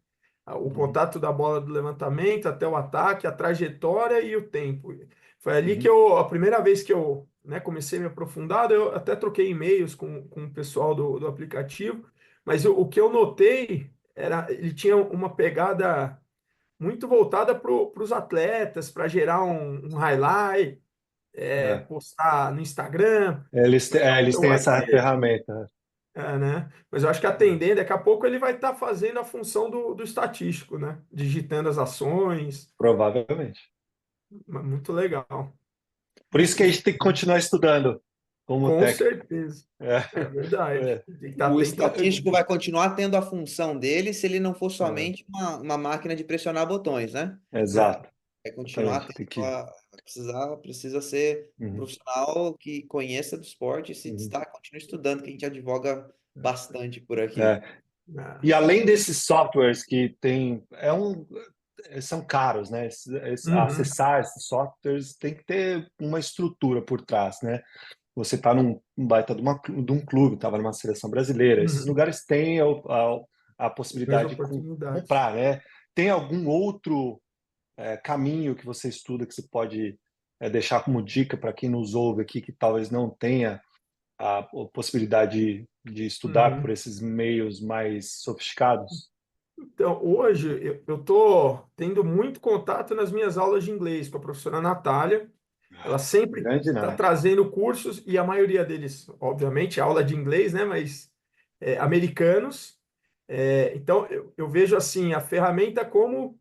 O Uhum, contato da bola do levantamento até o ataque, a trajetória e o tempo. Foi ali que uhum, a primeira vez que eu, né, comecei a me aprofundar, eu até troquei e-mails com o pessoal do aplicativo, mas o que eu notei ele tinha uma pegada muito voltada para os atletas, para gerar um highlight, é. postar no Instagram. Eles Eu têm acho essa que, ferramenta. né? Mas eu acho que a É, tendência, daqui a pouco ele vai estar fazendo a função do estatístico, né? Digitando as ações. provavelmente. Muito legal. Por isso que a Isso, gente tem que continuar estudando como com técnico. certeza. É, É verdade. é, Tem que estar O atento a tudo. estatístico vai continuar tendo a função dele se ele não for é, somente uma máquina de pressionar botões, né? exato. Vai continuar Exatamente. tendo Tem que. precisa ser um Uhum, profissional que conheça do esporte e se uhum, destaque, continue estudando, que a gente advoga bastante por aqui. é. Ah, E além desses softwares que tem, são caros, né? uhum, Acessar esses softwares tem que ter uma estrutura por trás, né? Você está num um baita de um clube, estava numa seleção brasileira. Esses uhum. lugares têm a Mais possibilidade de oportunidades. comprar, né? Tem algum outro caminho que você estuda que você pode deixar como dica para quem nos ouve aqui que talvez não tenha a possibilidade de estudar por Uhum. esses meios mais sofisticados? Então, hoje eu estou tendo muito contato nas minhas aulas de inglês com a professora Natália. Ela sempre Grande está Nath. trazendo cursos, e a maioria deles, obviamente, é aula de inglês, né? Mas americanos. Então, eu vejo assim a ferramenta como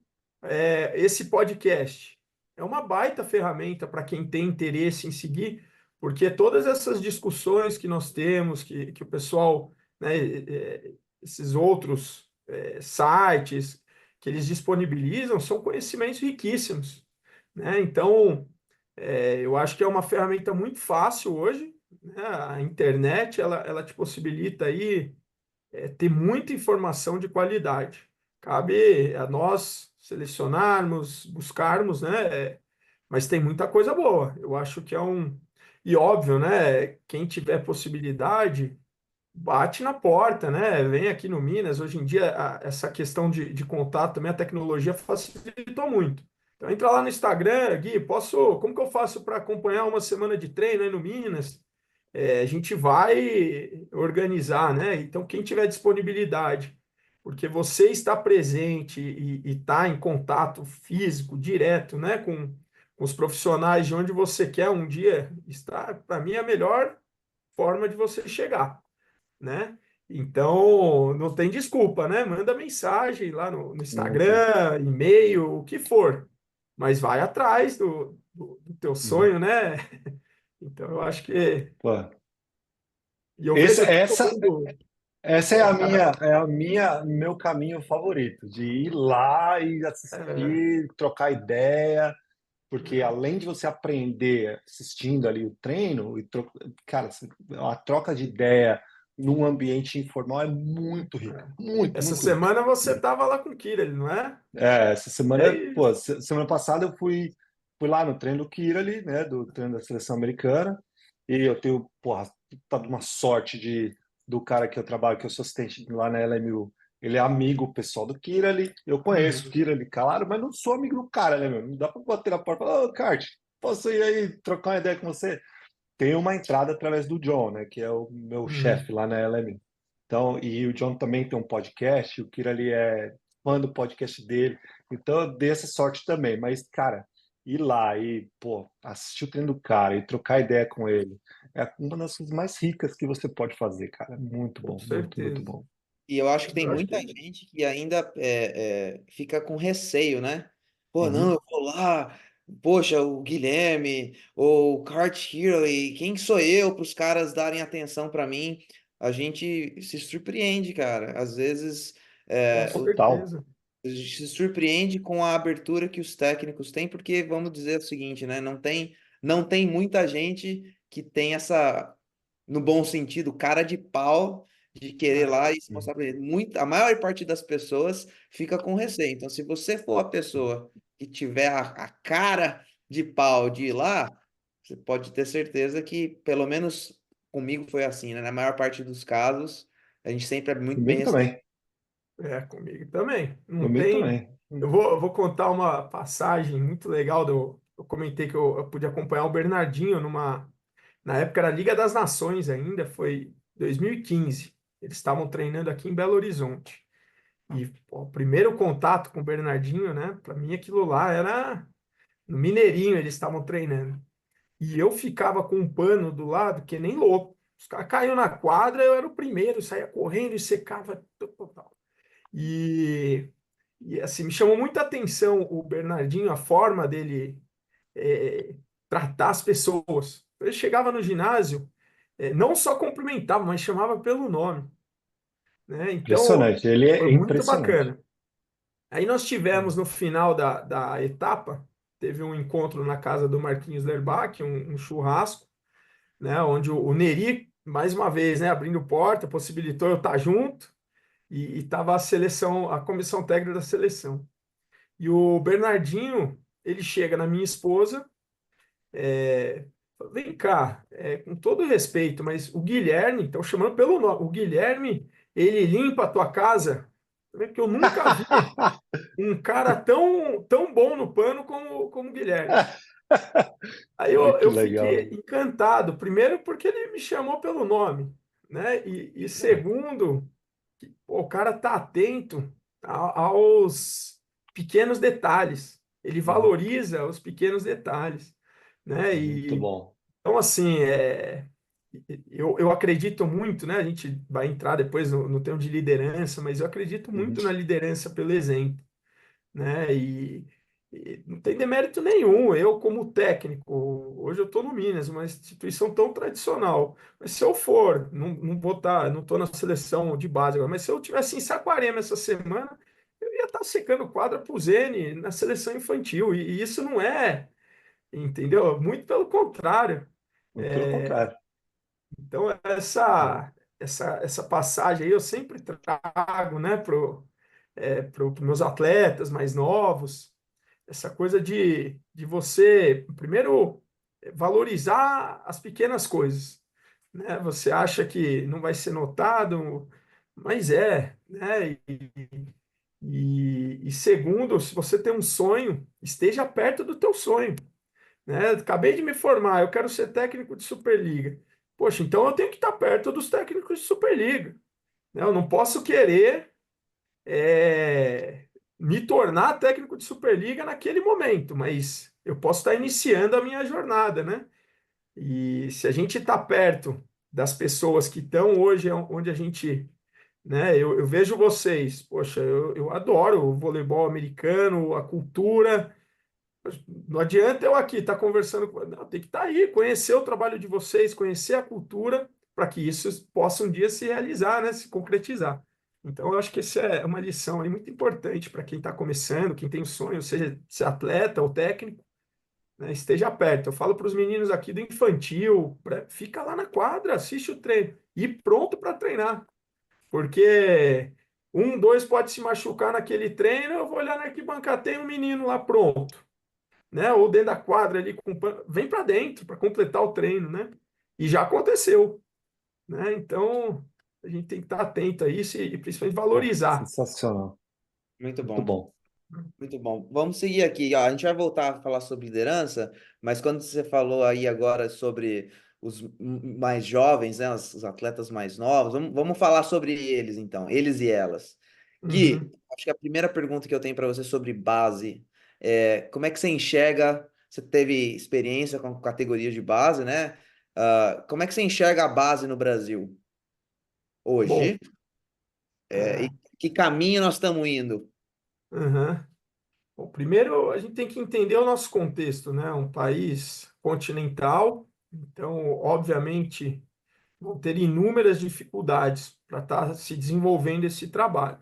esse podcast. É uma baita ferramenta para quem tem interesse em seguir, porque todas essas discussões que nós temos, que o pessoal, né, esses outros sites que eles disponibilizam, são conhecimentos riquíssimos, né? Então, eu acho que é uma ferramenta muito fácil hoje, né? A internet, ela te possibilita aí ter muita informação de qualidade. Cabe a nós selecionarmos, buscarmos, né? Mas tem muita coisa boa. Eu acho que é um. E óbvio, né? Quem tiver possibilidade, bate na porta, né? Vem aqui no Minas. Hoje em dia, essa questão de contato também, a tecnologia facilitou muito. Então, entra lá no Instagram, Gui, como que eu faço para acompanhar uma semana de treino aí no Minas? A gente vai organizar, né? Então, quem tiver disponibilidade, porque você está presente e está em contato físico, direto, né, com os profissionais de onde você quer um dia estar, para mim é a melhor forma de você chegar, né? Então, não tem desculpa, né? Manda mensagem lá no Não tem. Instagram, e-mail, o que for. Mas vai atrás do teu Uhum. sonho, né? Então, eu acho que... Pô, E eu vejo aqui todo essa, mundo... essa Ó, cara, meu caminho favorito, de ir lá e é, assistir, trocar ideia, porque além de você aprender assistindo ali o treino, cara, a troca de ideia num ambiente informal é muito rica, muito, essa muito rica. semana você estava lá com o Kira, não é? Essa É semana, pô, isso. semana passada eu fui lá no treino do Kirali, né, do treino da seleção americana, e eu tenho, porra, tá uma sorte do cara que eu trabalho, que eu sou assistente lá na LMU. Ele é amigo pessoal do Kirali, eu conheço o Uhum, Kirali, claro, mas não sou amigo do cara, né, meu? Não dá pra bater na porta e falar, ô, Kart, posso ir aí trocar uma ideia com você? Tem uma entrada através do John, né, que é o meu chefe uhum. lá na LMU. Então, e o John também tem um podcast, o Kira ali é fã do podcast dele. Então, eu dei essa sorte também. Mas, cara, ir lá e, pô, assistir o treino do cara e trocar ideia com ele é uma das coisas mais ricas que você pode fazer, cara. Muito Com bom, muito, muito certeza. bom. E eu acho que tem Eu acho muita que... gente que ainda fica com receio, né? Pô, não, Uhum. eu vou lá, poxa, o Guilherme ou o Kurt Hurley, quem sou eu para os caras darem atenção para mim? A gente se surpreende, cara. Às vezes Com Total. a gente se surpreende com a abertura que os técnicos têm, porque vamos dizer o seguinte, né? Não tem muita gente que tem essa, no bom sentido, cara de pau de querer ir é, lá e se Uhum. mostrar para ele. A maior parte das pessoas fica com receio. Então, se você for a pessoa que tiver a cara de pau de ir lá, você pode ter certeza que, pelo menos comigo foi assim, né? Na maior parte dos casos, a gente sempre é muito bem Comigo recebido. também. comigo também. Não Comigo tem. também. Eu vou contar uma passagem muito legal do. Eu comentei que eu pude acompanhar o Bernardinho na época era Liga das Nações ainda, foi 2015. Eles estavam treinando aqui em Belo Horizonte. E pô, o primeiro contato com o Bernardinho, né? Para mim aquilo lá era no Mineirinho eles estavam treinando. E eu ficava com um pano do lado que nem louco. Os caras caíam na quadra, eu era o primeiro, saía correndo e secava total. E, e assim, me chamou muita atenção o Bernardinho, a forma dele é, tratar as pessoas. Ele chegava no ginásio, não só cumprimentava, mas chamava pelo nome, né? Então, Impressionante. Ele foi é muito impressionante. bacana. Aí nós tivemos Uhum. no final da etapa, teve um encontro na casa do Marquinhos Lerbach, um churrasco, né? Onde o Neri, mais uma vez, né, abrindo porta, possibilitou eu estar junto, e estava a seleção, a comissão técnica da seleção. E o Bernardinho, ele chega na minha esposa, vem cá, com todo respeito, mas o Guilherme, estão chamando pelo nome, o Guilherme, ele limpa a tua casa? Porque eu nunca vi um cara tão bom no pano como o Guilherme. Aí Ai, que eu fiquei legal. encantado, primeiro porque ele me chamou pelo nome, né? E segundo, pô, o cara tá atento aos pequenos detalhes. Ele Uhum. valoriza os pequenos detalhes, né? Muito E bom. então assim, eu acredito muito, né? A gente vai entrar depois no tema de liderança, mas eu acredito Uhum. muito na liderança pelo exemplo, né? E não tem demérito nenhum. Eu, como técnico, hoje eu estou no Minas, uma instituição tão tradicional. Mas se eu for, não vou estar, não estou na seleção de base agora, mas se eu tivesse em Saquarema essa semana, eu ia estar secando quadra para o Zene na seleção infantil. E isso não é, entendeu? Muito pelo contrário. Muito pelo contrário. Então, Uhum. essa passagem aí eu sempre trago, né, para os meus atletas mais novos, essa coisa de você, primeiro, valorizar as pequenas coisas, né? Você acha que não vai ser notado, mas né? E segundo, se você tem um sonho, esteja perto do teu sonho, né? Acabei de me formar, eu quero ser técnico de Superliga. Poxa, então eu tenho que estar perto dos técnicos de Superliga, né? Eu não posso querer me tornar técnico de Superliga naquele momento, mas eu posso estar iniciando a minha jornada, né? E se a gente está perto das pessoas que estão hoje onde a gente né? Eu vejo vocês, poxa, eu adoro o voleibol americano, a cultura. Não adianta eu aqui estar conversando com. Não, tem que estar aí, conhecer o trabalho de vocês, conhecer a cultura, para que isso possa um dia se realizar, né? Se concretizar. Então, eu acho que essa é uma lição aí muito importante para quem está começando, quem tem o sonho, seja ser atleta ou técnico, né? Esteja perto. Eu falo para os meninos aqui do infantil, fica lá na quadra, assiste o treino e pronto para treinar. Porque um, dois pode se machucar naquele treino, eu vou olhar na arquibancada, tem um menino lá pronto, né? Ou dentro da quadra ali, vem para dentro para completar o treino, né? E já aconteceu, né? Então, a gente tem que estar atento a isso e principalmente valorizar. Sensacional. Muito Muito bom. bom. Muito bom. Vamos seguir aqui. Ó, a gente vai voltar a falar sobre liderança, mas quando você falou aí agora sobre os mais jovens, né, os atletas mais novos, vamos falar sobre eles então, eles e elas. Gui, Uhum. acho que a primeira pergunta que eu tenho para você sobre base é como é que você enxerga? Você teve experiência com categorias de base, né? Como é que você enxerga a base no Brasil Bom, hoje? é, E que caminho nós estamos indo? uhum. Bom, primeiro a gente tem que entender o nosso contexto, né? Um país continental, então, obviamente, vão ter inúmeras dificuldades para estar se desenvolvendo esse trabalho.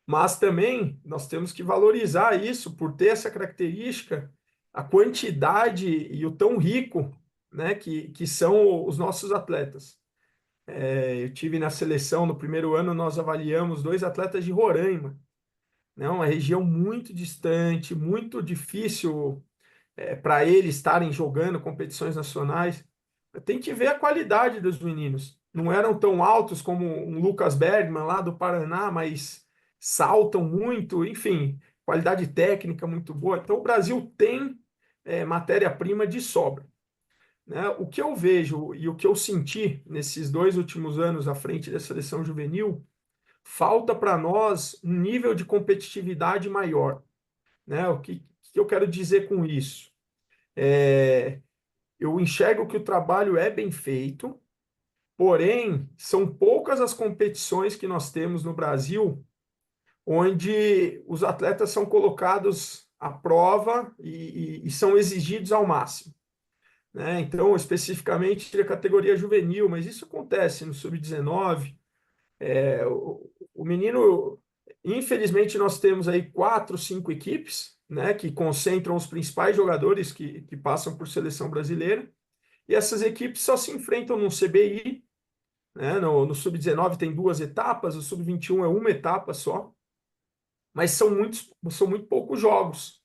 Mas também nós temos que valorizar isso por ter essa característica, a quantidade e o tão rico, né, que são os nossos atletas. Eu tive na seleção no primeiro ano, nós avaliamos dois atletas de Roraima, né, uma região muito distante, muito difícil para eles estarem jogando competições nacionais. Tem que ver a qualidade dos meninos. Não eram tão altos como um Lucas Bergman lá do Paraná, mas saltam muito, enfim, qualidade técnica muito boa. Então o Brasil tem matéria-prima de sobra, né? O que eu vejo e o que eu senti nesses 2 últimos anos à frente da seleção juvenil, falta para nós um nível de competitividade maior, né? O que eu quero dizer com isso? É, eu enxergo que o trabalho é bem feito, porém, são poucas as competições que nós temos no Brasil onde os atletas são colocados à prova e são exigidos ao máximo, né? Então, especificamente a categoria juvenil, mas isso acontece no sub-19. O menino, infelizmente, nós temos aí 4, 5 equipes, né, que concentram os principais jogadores que passam por seleção brasileira. E essas equipes só se enfrentam no CBI, né? No Sub-19 tem 2 etapas, o Sub-21 é uma etapa só, mas são muito poucos jogos,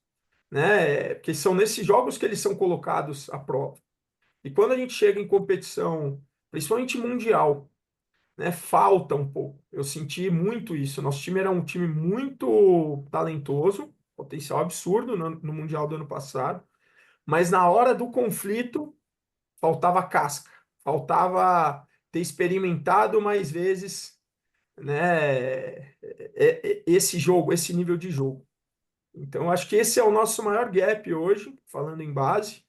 né? Porque são nesses jogos que eles são colocados à prova. E quando a gente chega em competição, principalmente mundial, né, falta um pouco. Eu senti muito isso. Nosso time era um time muito talentoso, potencial absurdo no Mundial do ano passado, mas na hora do conflito faltava casca, faltava ter experimentado mais vezes, né, esse jogo, esse nível de jogo. Então, acho que esse é o nosso maior gap hoje, falando em base,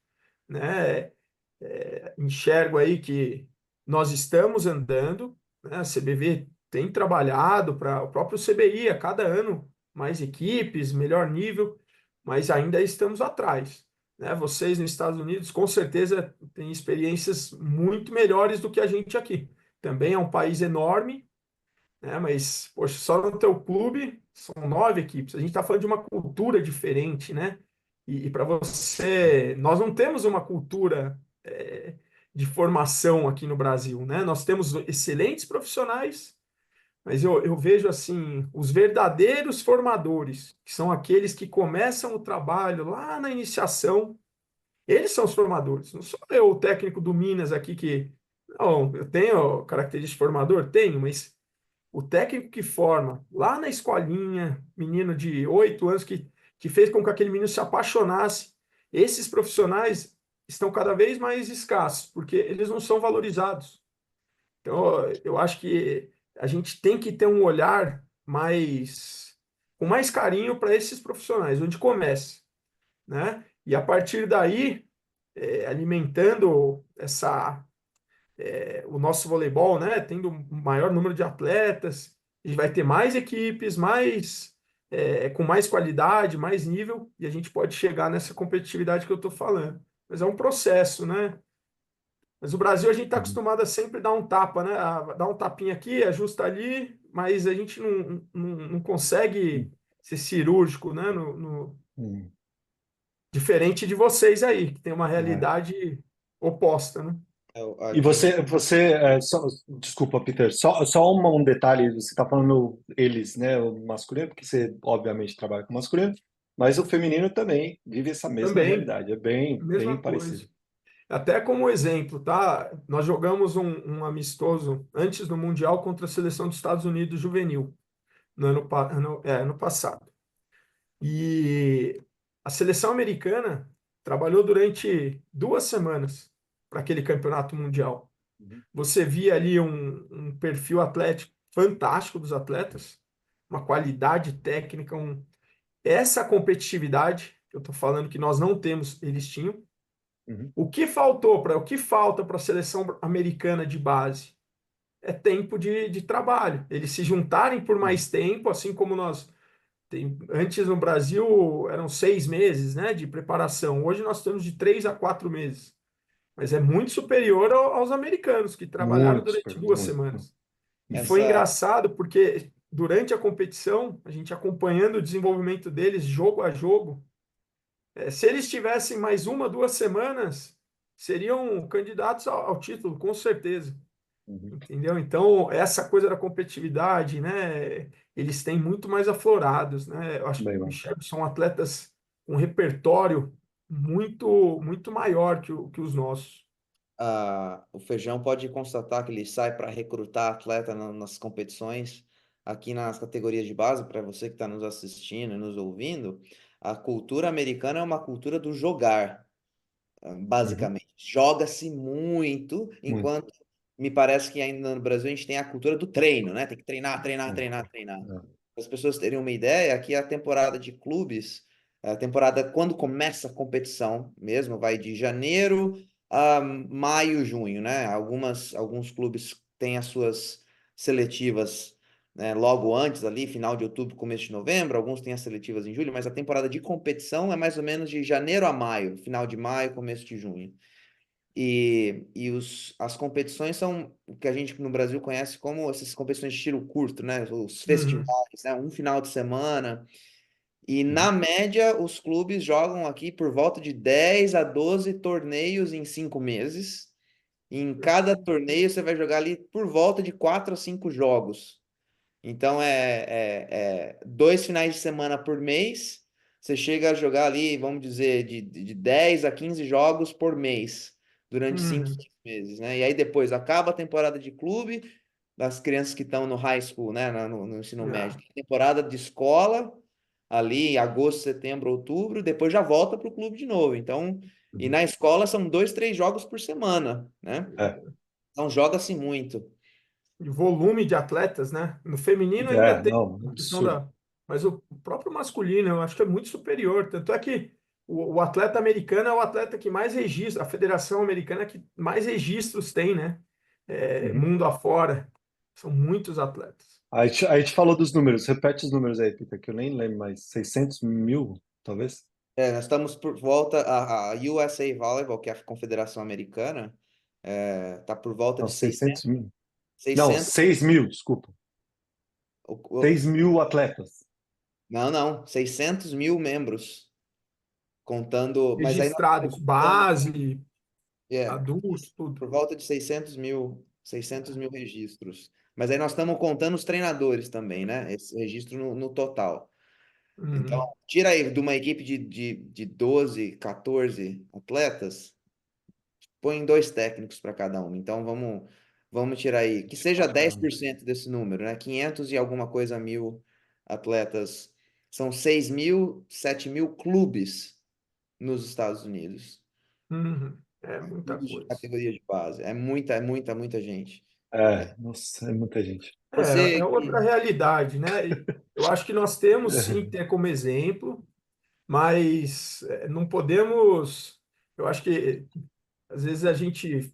né? Enxergo aí que nós estamos andando, né? A CBV tem trabalhado para o próprio CBI a cada ano mais equipes, melhor nível, mas ainda estamos atrás, né? Vocês nos Estados Unidos com certeza têm experiências muito melhores do que a gente aqui. Também é um país enorme, né? Mas poxa, só no teu clube são 9 equipes. A gente está falando de uma cultura diferente, né? E para você, nós não temos uma cultura de formação aqui no Brasil, né? Nós temos excelentes profissionais, mas eu vejo assim, os verdadeiros formadores, que são aqueles que começam o trabalho lá na iniciação, eles são os formadores. Não sou eu, o técnico do Minas aqui que, não, eu tenho característica de formador? Tenho, mas o técnico que forma lá na escolinha, menino de 8 anos que fez com que aquele menino se apaixonasse, esses profissionais estão cada vez mais escassos, porque eles não são valorizados. Então, eu acho que a gente tem que ter um olhar com mais carinho para esses profissionais, onde começa, né? E a partir daí, alimentando o nosso voleibol, né? Tendo um maior número de atletas, a gente vai ter mais equipes, com mais qualidade, mais nível, e a gente pode chegar nessa competitividade que eu estou falando. Mas é um processo, né? Mas o Brasil a gente está Uhum. acostumado a sempre dar um tapa, né? Dar um tapinha aqui, ajusta ali, mas a gente não consegue ser cirúrgico, né? Uhum. Diferente de vocês aí, que tem uma É. realidade oposta, né? E Aqui, desculpa, Peter, só um detalhe, você está falando eles, né, o masculino, porque você obviamente trabalha com masculino, mas o feminino também vive essa mesma Também, realidade, é bem, mesma bem coisa. parecido. Até como exemplo, tá? Nós jogamos um amistoso antes do Mundial contra a seleção dos Estados Unidos juvenil, no ano passado. E a seleção americana trabalhou durante 2 semanas para aquele campeonato mundial. Uhum. Você via ali um perfil atlético fantástico dos atletas, uma qualidade técnica, essa competitividade que eu estou falando que nós não temos, eles tinham. Uhum. O que falta para a seleção americana de base? É tempo de trabalho. Eles se juntarem por Uhum. mais tempo, assim como antes no Brasil eram 6 meses, né, de preparação. Hoje nós temos de 3 a 4 meses. Mas é muito superior aos americanos, que trabalharam Muito, durante super, 2 semanas. E foi essa, engraçado porque durante a competição, a gente acompanhando o desenvolvimento deles jogo a jogo, se eles tivessem mais 1, 2 semanas, seriam candidatos ao título, com certeza. uhum. Entendeu? Então, essa coisa da competitividade, né? Eles têm muito mais aflorados, né? Eu acho que, Bem mais. Michel, são atletas com um repertório muito maior que os nossos. o Feijão pode constatar que ele sai para recrutar atleta nas competições, aqui nas categorias de base, para você que está nos assistindo e nos ouvindo, a cultura americana é uma cultura do jogar. Uhum. Basicamente. Joga-se muito, Muito. enquanto me parece que ainda no Brasil a gente tem a cultura do treino, né? Tem que treinar, treinar, É, treinar, treinar. é. Para as pessoas terem uma ideia, aqui a temporada de clubes, a temporada quando começa a competição mesmo, vai de janeiro a maio, junho, né? Alguns clubes têm as suas seletivas, né, logo antes ali, final de outubro, começo de novembro, alguns têm as seletivas em julho, mas a temporada de competição é mais ou menos de janeiro a maio, final de maio, começo de junho. As competições são o que a gente no Brasil conhece como essas competições de tiro curto, né? Os festivais, Uhum, né? Um final de semana. E Uhum. na média, os clubes jogam aqui por volta de 10 a 12 torneios em 5 meses. E em cada torneio você vai jogar ali por volta de 4 a 5 jogos. Então é 2 finais de semana por mês. Você chega a jogar ali, vamos dizer, de 10 a 15 jogos por mês, durante 5 uhum, 6 meses, né? E aí depois acaba a temporada de clube, das crianças que estão no high school, né? No ensino é, médio. Temporada de escola, ali em agosto, setembro, outubro, depois já volta para o clube de novo. Então, e Uhum. na escola são 2, 3 jogos por semana, né? É, Então joga-se muito. e volume de atletas, né? No feminino ainda tem não, a questão absurdo. mas o próprio masculino eu acho que é muito superior. Tanto é que o atleta americano é o atleta que mais registra, a Federação Americana que mais registros tem, né? Uhum. Mundo afora. São muitos atletas. A gente falou dos números, repete os números aí, Peter, que eu nem lembro mais. 600 mil, talvez? Nós estamos por volta, a USA Volleyball, que é a Confederação Americana, está por volta Não, de 600 mil. Não, 600, 6 mil, desculpa. o- 6 o- mil atletas. não, 600 mil membros, contando, mas aí nós Registrados, estamos contando, base, é, adultos, tudo. por volta de 600 mil registros. Mas aí nós estamos contando os treinadores também, né? Esse registro no total. Então, Uhum. tira aí de uma equipe de 12, 14 atletas, põe 2 técnicos para cada um. Então vamos tirar aí, que seja Pra dez caramba. por cento desse número, né? 500 e alguma coisa mil atletas. São 6 mil, 7 mil clubes nos Estados Unidos. Uhum. É muita Clubes de coisa. categoria de base. É muita gente. Nossa, é muita gente. É Você outra que. realidade, né? E eu acho que nós temos sim que ter como exemplo, mas não podemos. Eu acho que às vezes a gente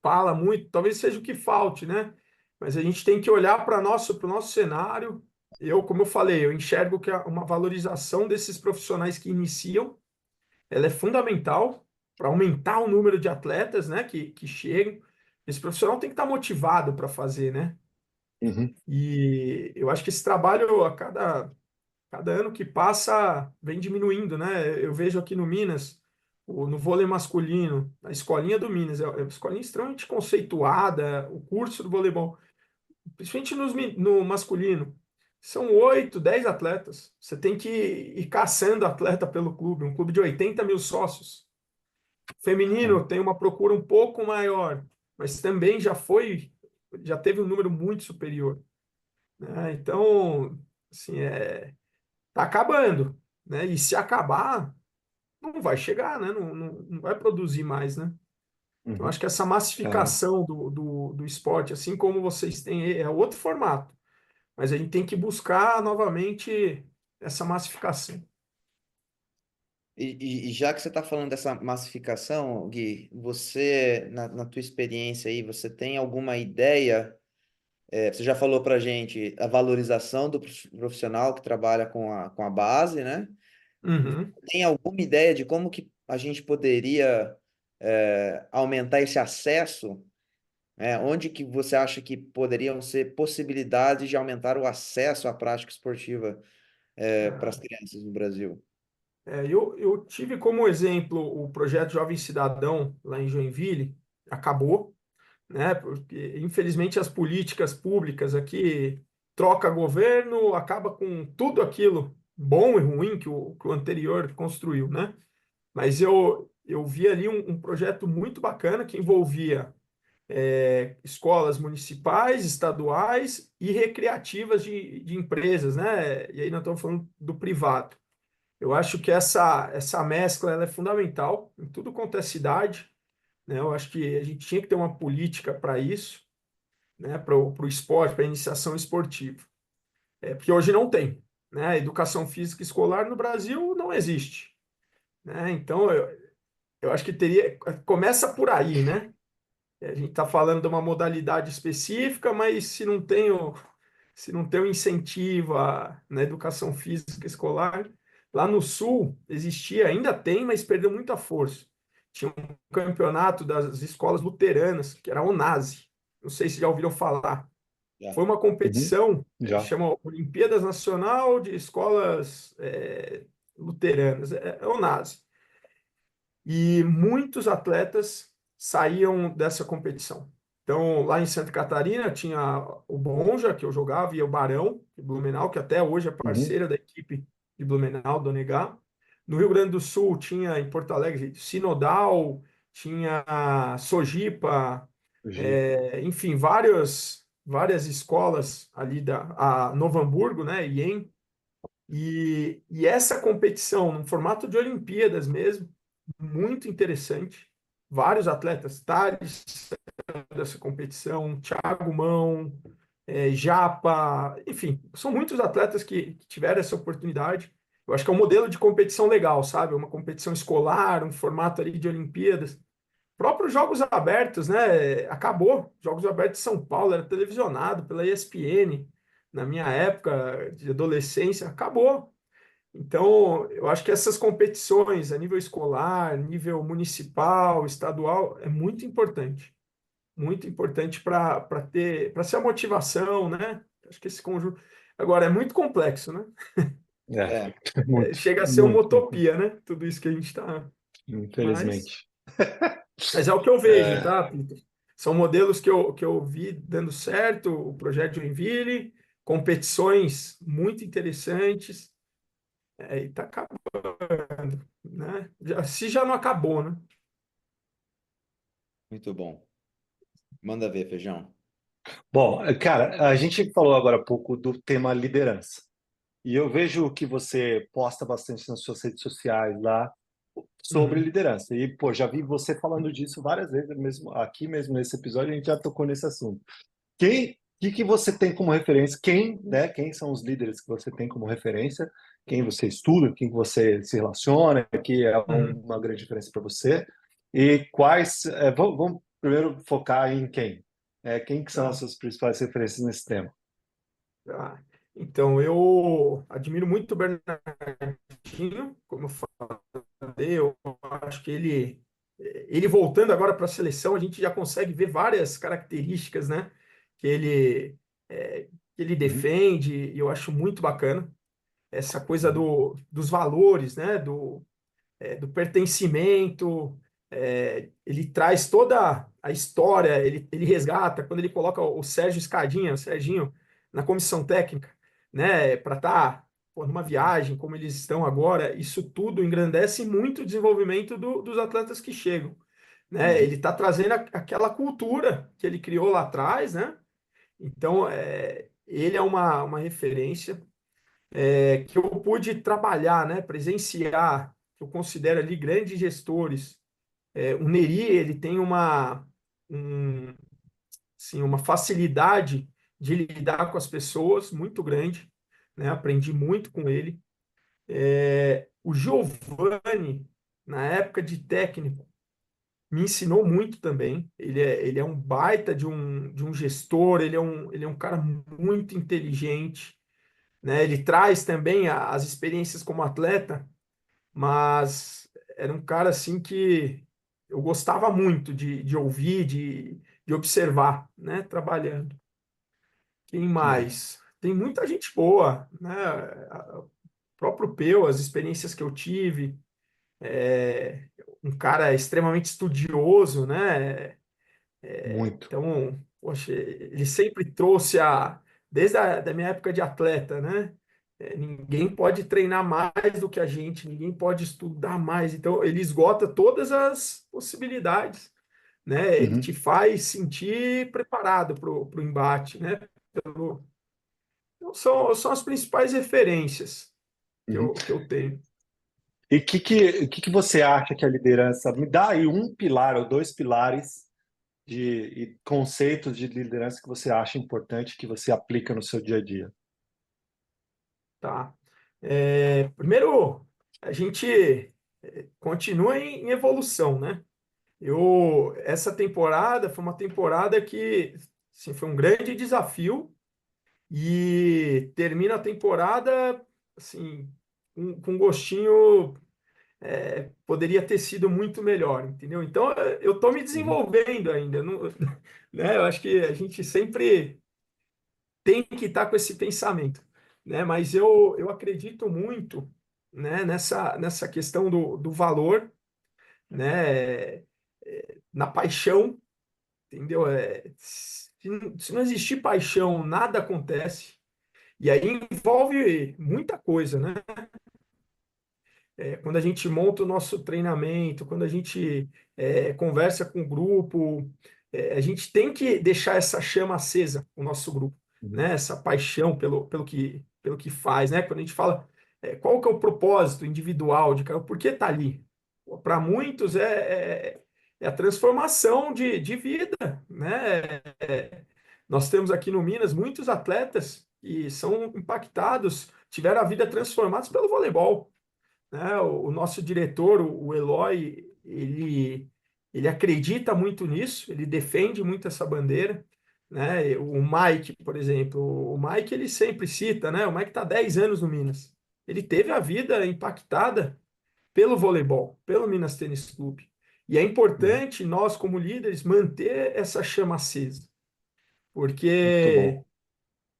fala muito, talvez seja o que falte, né? mas a gente tem que olhar para o nosso cenário. Como eu falei, eu enxergo que uma valorização desses profissionais que iniciam, ela é fundamental para aumentar o número de atletas, né, que chegam. Esse profissional tem que estar motivado para fazer, né? Uhum. E eu acho que esse trabalho, cada ano que passa, vem diminuindo, né? Eu vejo aqui no Minas, no vôlei masculino, a escolinha do Minas, é uma escolinha extremamente conceituada, o curso do voleibol, principalmente no masculino, são 8, 10 atletas. Você tem que ir caçando atleta pelo clube, um clube de 80 mil sócios. Feminino tem uma procura um pouco maior, mas também já teve um número muito superior, né? Então, assim, tá acabando, né? E se acabar, não vai chegar, né? Não vai produzir mais, né? Então, Uhum. acho que essa É. massificação do esporte, assim como vocês têm, é outro formato, mas a gente tem que buscar novamente essa massificação. E já que você está falando dessa massificação, Gui, você, na tua experiência aí, você tem alguma ideia? Você já falou para a gente a valorização do profissional que trabalha com a base, né? Uhum. Tem alguma ideia de como que a gente poderia aumentar esse acesso? Onde que você acha que poderiam ser possibilidades de aumentar o acesso à prática esportiva para as crianças no Brasil? Eu tive como exemplo o projeto Jovem Cidadão lá em Joinville, acabou, né? Porque infelizmente as políticas públicas aqui troca governo, acaba com tudo aquilo bom e ruim que o anterior construiu, né? Mas eu vi ali um projeto muito bacana que envolvia escolas municipais, estaduais e recreativas de empresas, né? E aí nós estamos falando do privado. Eu acho que essa mescla ela é fundamental em tudo quanto é cidade, né? Eu acho que a gente tinha que ter uma política para isso, né? Para o esporte, para a iniciação esportiva. Porque hoje não tem, né? A educação física escolar no Brasil não existe, né? Então, eu acho que começa por aí, né? A gente está falando de uma modalidade específica, mas se não tem o incentivo na educação física escolar, lá no Sul existia, ainda tem, mas perdeu muita força. Tinha um campeonato das escolas luteranas, que era a ONASE. Não sei se já ouviram falar. Já. Foi uma Uhum. competição, Já. chama Olimpíadas Nacional de Escolas Luteranas, é ONASE. E muitos atletas saíam dessa competição. Então, lá em Santa Catarina tinha o Bonja, que eu jogava, e o Barão, de Blumenau, que até hoje é Uhum. parceira da equipe de Blumenau, do Onegá. No Rio Grande do Sul tinha, em Porto Alegre, Sinodal, tinha Sojipa, Jipa. enfim, várias escolas ali a Novo Hamburgo, né, IEM, e essa competição, no formato de Olimpíadas mesmo, muito interessante. Vários atletas, Thales dessa competição, Thiago Mão, Japa, enfim, são muitos atletas que tiveram essa oportunidade. Eu acho que é um modelo de competição legal, sabe? Uma competição escolar, um formato ali de Olimpíadas. Próprios Jogos Abertos, né? Acabou. Jogos Abertos de São Paulo era televisionado pela ESPN. Na minha época de adolescência, acabou. Então, eu acho que essas competições a nível escolar, nível municipal, estadual, é muito importante para ser a motivação, né? Acho que esse conjunto. Agora, é muito complexo, né? É, É, muito, Chega a ser uma muito, muito, utopia, né? Tudo isso que a gente está. Mas, infelizmente. mas é o que eu vejo, É, tá, Peter? São modelos que eu vi dando certo, o projeto Joinville, competições muito interessantes, e está acabando, né? Se já não acabou, né? muito bom. Manda ver, Feijão. bom, cara, a gente falou agora há pouco do tema liderança. E eu vejo que você posta bastante nas suas redes sociais lá sobre Uhum, liderança. E, pô, já vi você falando disso várias vezes, mesmo aqui mesmo nesse episódio, a gente já tocou nesse assunto. Que você tem como referência? Quem são os líderes que você tem como referência? Quem você estuda, quem você se relaciona, que é uhum. uma grande diferença para você? E quais? Vamos primeiro focar em quem? Quem que são Tá, as suas principais referências nesse tema? tá. Então, eu admiro muito o Bernardinho, como eu falei, eu acho que ele voltando agora para a seleção, a gente já consegue ver várias características, né, que que ele Uhum, defende, e eu acho muito bacana essa coisa uhum, dos valores, né, do pertencimento, ele traz toda a história, ele resgata, quando ele coloca o Sérgio Escadinha, o Serginho, na comissão técnica, né, para estar numa uhum, viagem, como eles estão agora, isso tudo engrandece muito o desenvolvimento dos atletas que chegam. Né? Ele uhum, está trazendo aquela cultura que ele criou lá atrás, né? Então, ele é uma referência que eu pude trabalhar, né, presenciar, que eu considero ali grandes gestores. O Neri, ele tem um, assim, uma facilidade de lidar com as pessoas muito grande, né? Aprendi muito com ele. O Giovanni, na época de técnico, me ensinou muito também. Ele é um baita de um gestor, ele é um cara muito inteligente, né? Ele traz também as experiências como atleta, mas era um cara assim que eu gostava muito de ouvir, de observar, né? Trabalhando. Quem uhum, mais? Tem muita gente boa, né? O próprio Peu, as experiências que eu tive, um cara extremamente estudioso, né? muito. Então, poxa, ele sempre trouxe desde da minha época de atleta, né? Ninguém pode treinar mais do que a gente, ninguém pode estudar mais. Então, ele esgota todas as possibilidades, né? Ele Uhum. te faz sentir preparado para o embate, né? Então, são as principais referências que Uhum. que eu tenho. E o que você acha que a liderança... Me dá aí um pilar ou dois pilares de conceitos de liderança que você acha importante que você aplica no seu dia a dia. Tá? Primeiro, a gente continua em evolução, né? Essa temporada foi uma temporada que assim, foi um grande desafio e termina a temporada assim com gostinho, poderia ter sido muito melhor, entendeu? Então eu estou me Uhum, desenvolvendo ainda, não, né? Eu acho que a gente sempre tem que estar com esse pensamento, né? Mas eu acredito muito, né, nessa questão do valor, né? Na paixão, entendeu? Se não existir paixão, nada acontece. E aí envolve muita coisa, né? Quando a gente monta o nosso treinamento, quando a gente conversa com o grupo, a gente tem que deixar essa chama acesa, o nosso grupo, uhum, né? Essa paixão pelo que faz, né? Quando a gente fala qual que é o propósito individual de cada, por que tá ali? Para muitos é a transformação de vida, né? Nós temos aqui no Minas muitos atletas que são impactados, tiveram a vida transformados pelo voleibol, né? O nosso diretor, o Eloy, ele acredita muito nisso, ele defende muito essa bandeira, né? O Mike, por exemplo, o Mike ele sempre cita, né? O Mike está 10 anos no Minas. Ele teve a vida impactada pelo voleibol, pelo Minas Tênis Clube. E é uhum. importante nós, como líderes, manter essa chama acesa, Muito porque bom.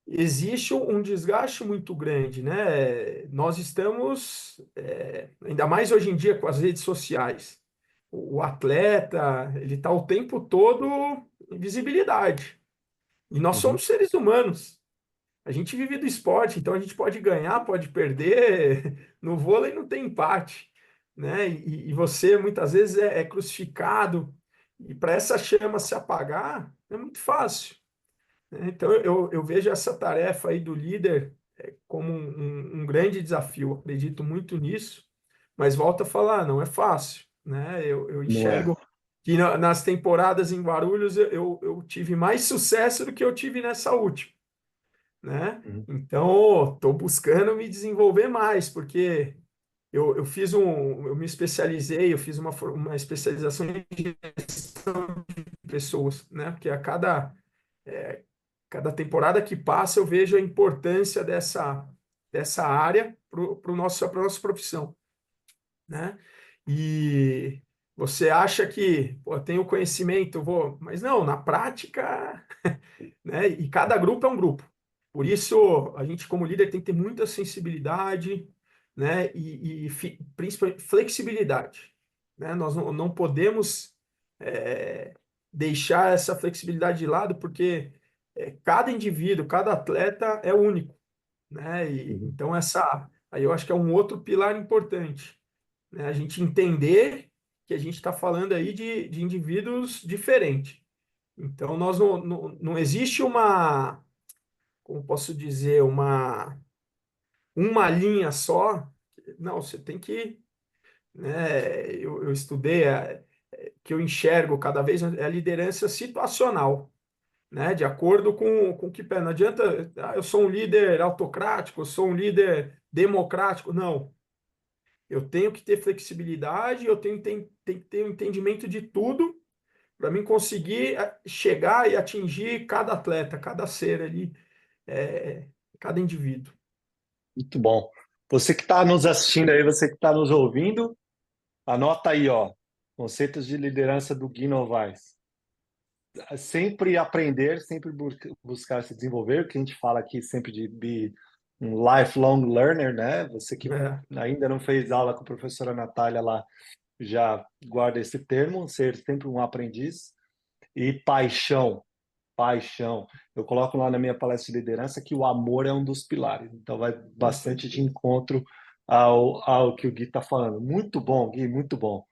existe um desgaste muito grande, né? Nós estamos, ainda mais hoje em dia com as redes sociais, o atleta, ele está o tempo todo em visibilidade. E nós Uhum, somos seres humanos. A gente vive do esporte, então a gente pode ganhar, pode perder. No vôlei não tem empate, né? E você muitas vezes é crucificado. E para essa chama se apagar, é muito fácil, né? Então, eu vejo essa tarefa aí do líder como um grande desafio, acredito muito nisso, mas volto a falar, não é fácil, né? Eu não é. enxergo que nas temporadas em Guarulhos eu tive mais sucesso do que eu tive nessa última, né? Uhum, Então, estou buscando me desenvolver mais, porque eu me especializei, eu fiz uma especialização em gestão de pessoas, né? Porque a cada Cada temporada que passa, eu vejo a importância dessa área para a nossa profissão, né? E você acha que, pô, tem o conhecimento, vou, mas não, na prática, né? E cada grupo é um grupo. Por isso, a gente, como líder, tem que ter muita sensibilidade, né? Principalmente flexibilidade, né? Nós não podemos é, deixar essa flexibilidade de lado, porque cada indivíduo, cada atleta é único, né? Uhum. Então, aí eu acho que é um outro pilar importante, né? A gente entender que a gente está falando aí de indivíduos diferentes. Então, nós não existe como posso dizer, uma linha só. Não, você tem que, né, eu estudei, que eu enxergo cada vez é a liderança situacional, né, de acordo com o que pede. Não adianta, eu sou um líder autocrático, eu sou um líder democrático. Não, eu tenho que ter flexibilidade, eu tenho que ter um entendimento de tudo para mim conseguir chegar e atingir cada atleta, cada ser ali, é, cada indivíduo. Muito bom. Você que está nos assistindo aí, você que está nos ouvindo, anota aí, ó, conceitos de liderança do Gui Novaes. Sempre aprender, sempre buscar se desenvolver, o que a gente fala aqui sempre de be um lifelong learner, né? Você que É, ainda não fez aula com a professora Natália lá, já guarda esse termo, ser sempre um aprendiz. E paixão, paixão. Eu coloco lá na minha palestra de liderança que o amor é um dos pilares. Então vai com bastante de certeza. encontro ao que o Gui está falando. Muito bom, Gui, muito bom.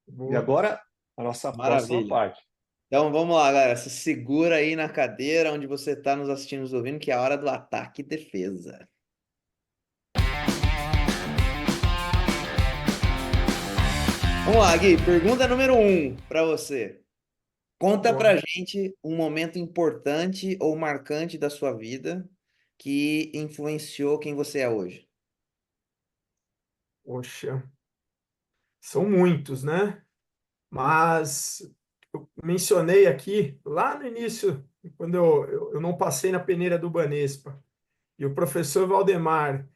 E Boa. agora, a nossa próxima Maravilha. parte. Então vamos lá, galera. Se segura aí na cadeira onde você está nos assistindo, nos ouvindo, que é a hora do ataque e defesa. Vamos lá, Gui. Pergunta número 1 para você. Conta pra Boa. gente um momento importante ou marcante da sua vida que influenciou quem você é hoje. Poxa, são muitos, né? Mas eu mencionei aqui, lá no início, quando eu não passei na peneira do Banespa, e o professor Valdemar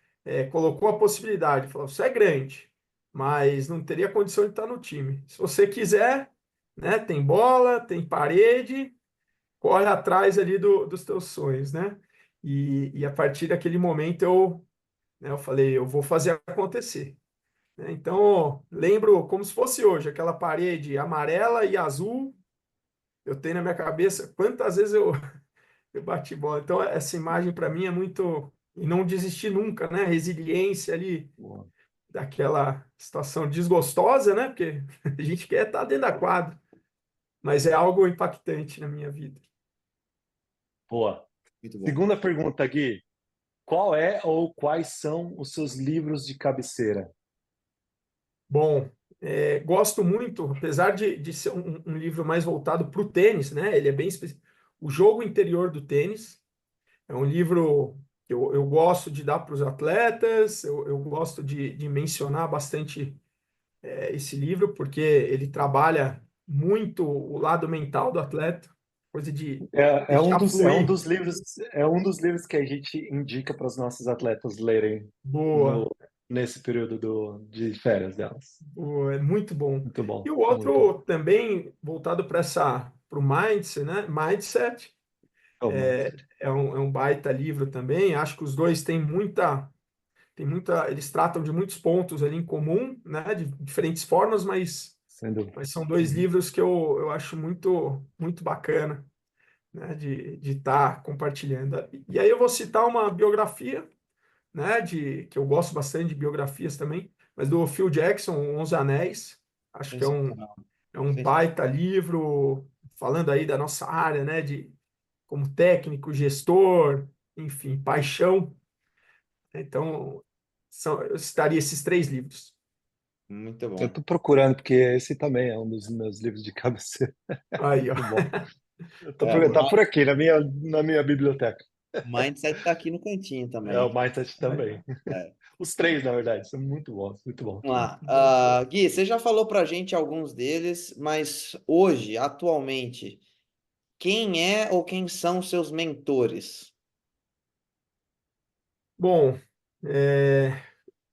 colocou a possibilidade, falou: você é grande, mas não teria condição de estar no time. Se você quiser, né, tem bola, tem parede, corre atrás ali dos teus sonhos, né? E a partir daquele momento eu falei: eu vou fazer acontecer, né? Então, lembro como se fosse hoje, aquela parede amarela e azul, eu tenho na minha cabeça quantas vezes eu bati bola. Então, essa imagem para mim é muito. E não desistir nunca, né? Resiliência ali, daquela situação desgostosa, né? Porque a gente quer estar dentro da quadra, mas é algo impactante na minha vida. Boa. Muito bom. Segunda pergunta, Gui. Qual é ou quais são os seus livros de cabeceira? Bom, gosto muito, apesar de ser um livro mais voltado para o tênis, né? Ele é bem específico. O Jogo Interior do Tênis é um livro que eu gosto de dar para os atletas, eu gosto de mencionar bastante esse livro, porque ele trabalha muito o lado mental do atleta, coisa de deixar É um fluir. dos livros, é um dos livros que a gente indica para os nossos atletas lerem Boa, no, nesse período de férias delas. boa, é muito bom. Muito E bom, o muito bom. outro também voltado para o mindset, né? Mindset. Oh, É, Mindset. é um baita livro também. Acho que os dois eles tratam de muitos pontos ali em comum, né? De diferentes formas, Sem dúvida. mas são dois Uhum. livros que eu acho muito, muito bacana, né? De estar compartilhando. E aí eu vou citar uma biografia, né? Que eu gosto bastante de biografias também, mas do Phil Jackson, Os Anéis. Acho que Sensacional. é um Sensacional. baita livro falando aí da nossa área, né? Como técnico, gestor, enfim, paixão. Então, eu citaria esses três livros. Muito Eu bom. estou procurando, porque esse também é um dos meus livros de cabeceira. Aí, ó. Muito bom. O Tá por aqui, na minha biblioteca. Mindset está aqui no cantinho É o também. Mindset Aí, também. ó. É. Os três, na verdade, são muito bons, muito bom. Vamos lá. Boa, boa. Gui, você já falou pra gente alguns deles, mas hoje, atualmente, quem é ou quem são seus mentores? Bom,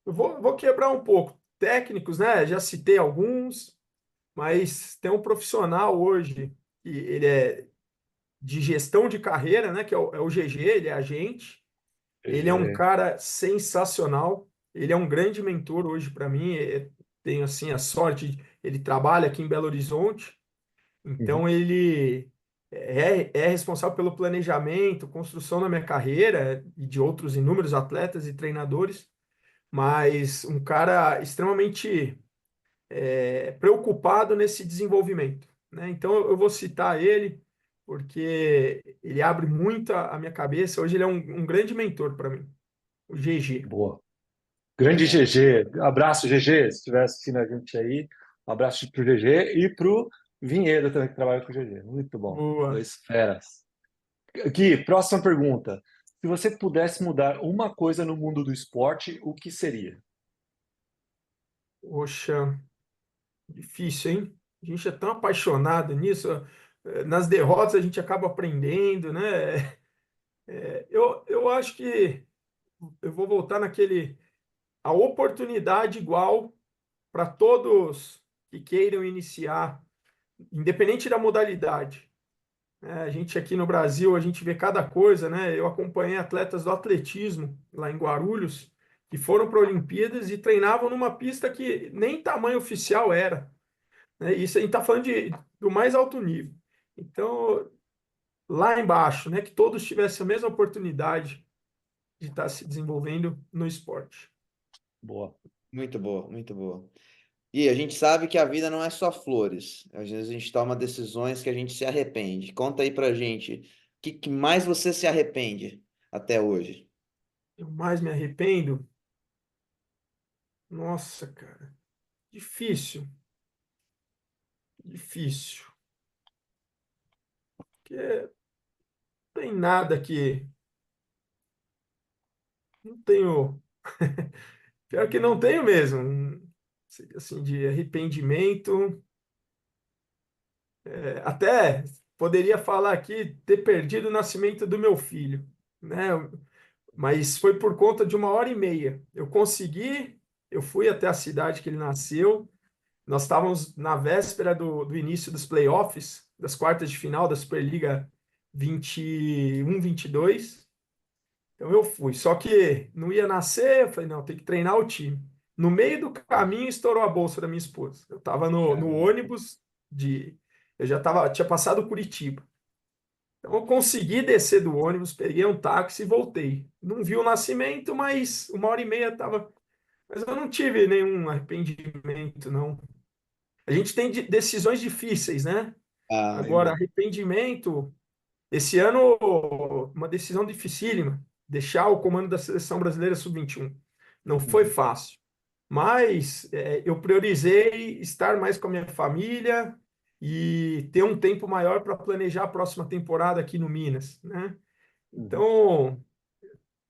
eu vou quebrar um pouco. Técnicos, né? Já citei alguns, mas tem um profissional hoje que ele é de gestão de carreira, né? Que é o GG, ele é agente. Ele é um GG. cara sensacional. Ele é um grande mentor hoje para mim. Tenho assim a sorte, ele trabalha aqui em Belo Horizonte, Uhum. então ele é responsável pelo planejamento, construção da minha carreira e de outros inúmeros atletas e treinadores, mas um cara extremamente preocupado nesse desenvolvimento, né? Então eu vou citar ele porque ele abre muito a minha cabeça. Hoje ele é um grande mentor para mim, o GG. Boa. Grande Legal. GG. Abraço, GG, se estiver assistindo a gente aí. Um abraço pro GG e pro Vinhedo também, que trabalha com o GG. Muito bom. Boa. Dois feras. Aqui, próxima pergunta. Se você pudesse mudar uma coisa no mundo do esporte, o que seria? Poxa, difícil, hein? A gente é tão apaixonado nisso. Nas derrotas a gente acaba aprendendo, né? Eu acho que eu vou voltar naquele. A oportunidade igual para todos que queiram iniciar, independente da modalidade. A gente aqui no Brasil, a gente vê cada coisa, né? Eu acompanhei atletas do atletismo lá em Guarulhos, que foram para a Olimpíadas e treinavam numa pista que nem tamanho oficial era, né? Isso a gente está falando do mais alto nível. Então, lá embaixo, né? Que todos tivessem a mesma oportunidade de estar se desenvolvendo no esporte. Boa. Muito boa, muito boa. E a gente sabe que a vida não é só flores. Às vezes a gente toma decisões que a gente se arrepende. Conta aí pra gente, o que mais você se arrepende até hoje? Eu mais me arrependo. Nossa, cara, difícil, difícil. Porque não tem nada que não tenho. Pior que não tenho mesmo. Assim, de arrependimento. Até poderia falar aqui ter perdido o nascimento do meu filho, né? Mas foi por conta de 1 hora e meia. Eu fui até a cidade que ele nasceu. Nós estávamos na véspera do início dos playoffs, das quartas de final da Superliga 21-22. Então eu fui. Só que não ia nascer, eu falei, não, tem que treinar o time. No meio do caminho estourou a bolsa da minha esposa. Eu estava no Caramba. ônibus de. Tinha passado Curitiba. Então eu consegui descer do ônibus, peguei um táxi e voltei. Não vi o nascimento, mas 1 hora e meia estava. Mas eu não tive nenhum arrependimento, não. A gente tem decisões difíceis, né? Ah, Agora, imagino. arrependimento. Esse ano, uma decisão dificílima, deixar o comando da seleção brasileira sub-21. Não foi Uhum. fácil, mas eu priorizei estar mais com a minha família e ter um tempo maior para planejar a próxima temporada aqui no Minas, né? Uhum. Então,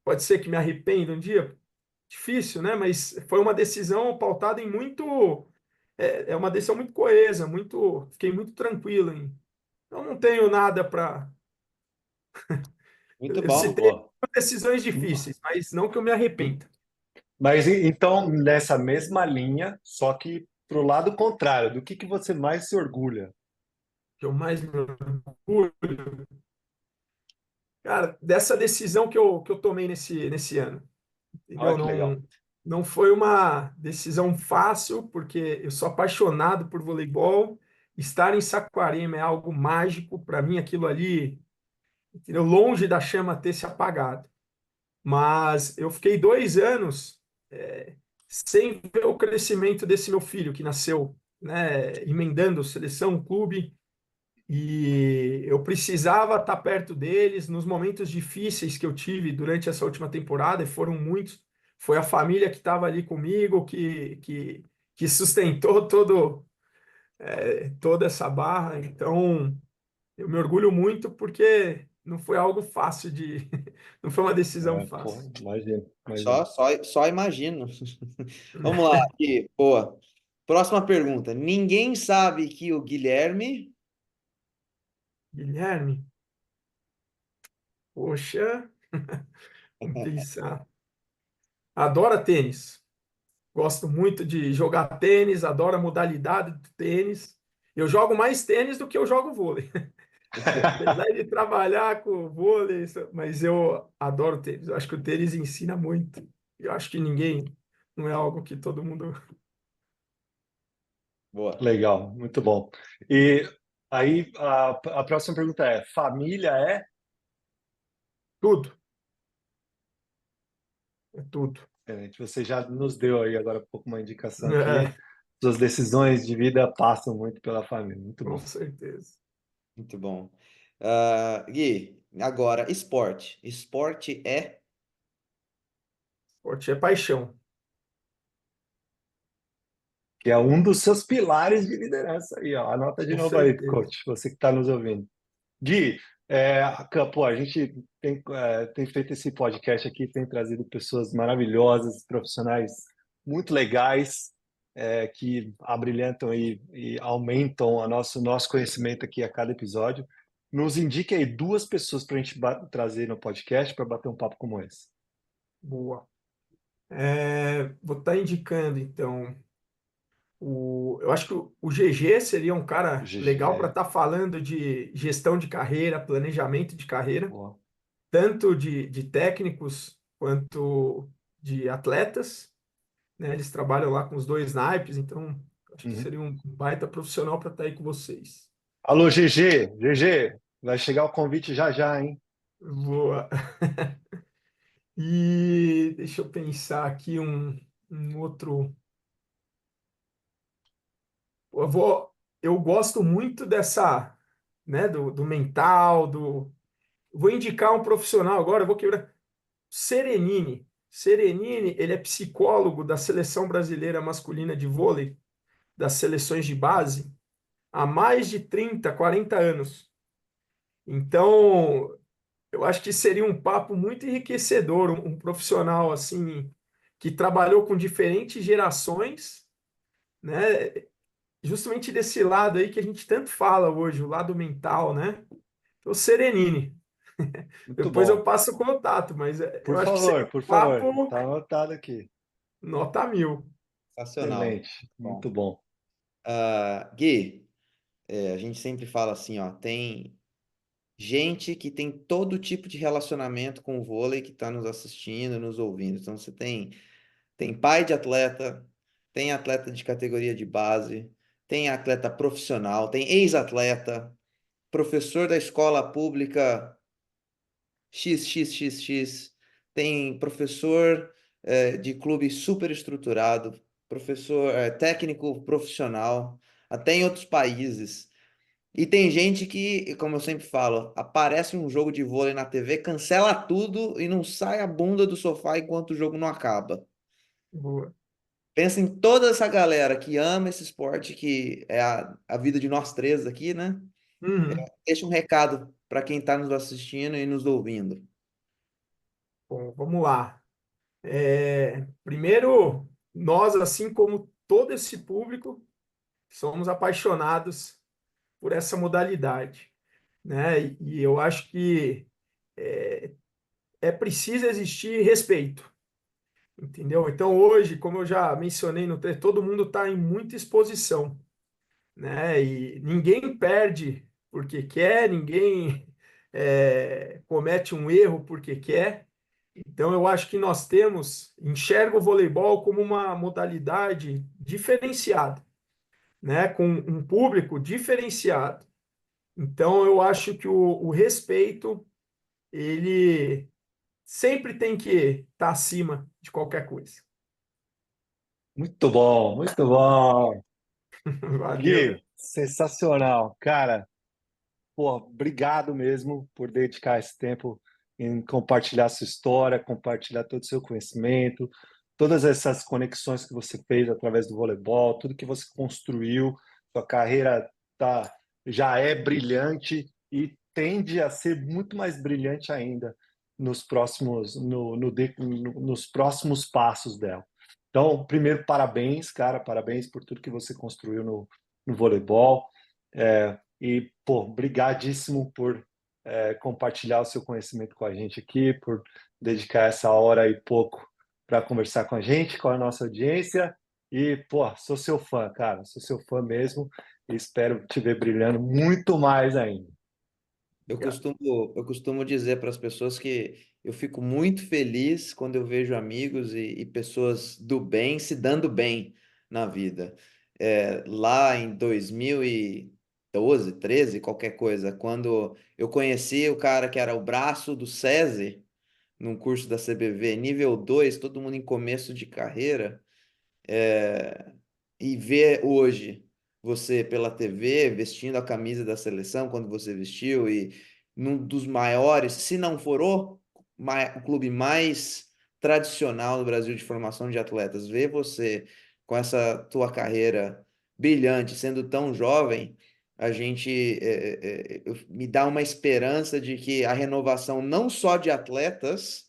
pode ser que me arrependa um dia, difícil, né? Mas foi uma decisão pautada em muito, é uma decisão muito coesa, fiquei muito tranquilo, hein? Eu não tenho nada para. Muito Eu bom. citei Boa. decisões difíceis, mas não que eu me arrependa. Mas então, nessa mesma linha, só que pro lado contrário, do que você mais se orgulha? Que eu mais me orgulho, cara, dessa decisão que eu tomei nesse ano. Olha Entendeu? que legal. Não foi uma decisão fácil, porque eu sou apaixonado por voleibol. Estar em Saquarema é algo mágico. Para mim, aquilo ali, entendeu? Longe da chama ter se apagado. Mas eu fiquei 2 anos sem ver o crescimento desse meu filho, que nasceu, né, emendando seleção, clube. E eu precisava estar perto deles nos momentos difíceis que eu tive durante essa última temporada, e foram muitos. Foi a família que estava ali comigo, que sustentou toda essa barra. Então, eu me orgulho muito porque não foi algo fácil de. Não foi uma decisão Pô, fácil. imagino, Só, imagino. só, só imagino. Vamos lá, aqui. Boa. Próxima pergunta. Ninguém sabe que o Guilherme. Guilherme, poxa, vamos pensar. Adora tênis. Gosto muito de jogar tênis, adoro a modalidade do tênis. Eu jogo mais tênis do que eu jogo vôlei. Apesar de trabalhar com vôlei, mas eu adoro tênis. Eu acho que o tênis ensina muito. Eu acho que não é algo que todo mundo. Boa. Legal, muito bom. E aí, a próxima pergunta é: família é? Tudo, é tudo. Excelente. Você já nos deu aí agora um pouco uma indicação que É, suas decisões de vida passam muito pela família. Muito com bom. certeza. Muito bom. Gui, agora, esporte. Esporte é? Esporte é paixão. Que é um dos seus pilares de liderança aí, ó. Anota de Com novo aí, certeza. coach, você que está nos ouvindo. Gui, pô, a gente tem feito esse podcast aqui, tem trazido pessoas maravilhosas, profissionais muito legais, que abrilhantam e aumentam o nosso conhecimento aqui a cada episódio. Nos indique aí 2 pessoas para a gente trazer no podcast para bater um papo como esse. Boa. Vou estar indicando, então. Eu acho que o GG seria um cara GG, legal para estar falando de gestão de carreira, planejamento de carreira, boa. tanto de técnicos quanto de atletas, né? Eles trabalham lá com os dois naipes, então acho que Uhum. seria um baita profissional para estar aí com vocês. Alô, GG, vai chegar o convite já já, hein? Boa. E deixa eu pensar aqui um outro. Eu eu gosto muito dessa, né, do mental, vou indicar um profissional agora, eu vou quebrar. Serenini. Serenini, ele é psicólogo da seleção brasileira masculina de vôlei, das seleções de base, há mais de 30, 40 anos. Então, eu acho que seria um papo muito enriquecedor, um profissional assim que trabalhou com diferentes gerações, né? Justamente desse lado aí que a gente tanto fala hoje, o lado mental, né? Então, Serenini. Muito Depois eu bom. passo o contato, mas eu acho que seria um Por favor, papo tá anotado aqui. nota mil. Sensacional. Excelente, Bom. muito bom. Gui, a gente sempre fala assim, ó, tem gente que tem todo tipo de relacionamento com o vôlei que está nos assistindo, nos ouvindo. Então, você tem pai de atleta, tem atleta de categoria de base, tem atleta profissional, tem ex-atleta, professor da escola pública XXXX, tem professor de clube super estruturado, professor técnico profissional, até em outros países. E tem gente que, como eu sempre falo, aparece um jogo de vôlei na TV, cancela tudo e não sai a bunda do sofá enquanto o jogo não acaba. Boa. Pensa em toda essa galera que ama esse esporte, que é a vida de nós três aqui, né? Uhum. Deixa um recado para quem está nos assistindo e nos ouvindo. Bom, vamos lá. Primeiro, nós, assim como todo esse público, somos apaixonados por essa modalidade, né? E eu acho que é preciso existir respeito, entendeu? Então, hoje, como eu já mencionei no texto, todo mundo está em muita exposição, né? E ninguém perde porque quer, ninguém comete um erro porque quer. Então, eu acho que nós enxergo o voleibol como uma modalidade diferenciada, né? Com um público diferenciado. Então, eu acho que o respeito, ele sempre tem que estar acima de qualquer coisa. Muito bom, muito bom. Valeu, Gui, né? sensacional. Cara, pô, obrigado mesmo por dedicar esse tempo em compartilhar sua história, compartilhar todo o seu conhecimento, todas essas conexões que você fez através do voleibol, tudo que você construiu. Sua carreira já é brilhante e tende a ser muito mais brilhante ainda nos próximos passos dela. Então, primeiro, parabéns, cara, parabéns por tudo que você construiu no voleibol. E, pô, brigadíssimo por compartilhar o seu conhecimento com a gente aqui, por dedicar essa hora e pouco para conversar com a gente, com a nossa audiência. E, pô, sou seu fã, cara, sou seu fã mesmo e espero te ver brilhando muito mais ainda. Obrigado. Eu costumo dizer para as pessoas que eu fico muito feliz quando eu vejo amigos e pessoas do bem se dando bem na vida. Lá em 2012, 13, qualquer coisa, quando eu conheci o cara que era o braço do SESI, num curso da CBV, nível 2, todo mundo em começo de carreira, e ver hoje você pela TV vestindo a camisa da seleção quando você vestiu e num dos maiores, se não for o clube mais tradicional do Brasil de formação de atletas, ver você com essa tua carreira brilhante, sendo tão jovem, a gente me dá uma esperança de que a renovação não só de atletas,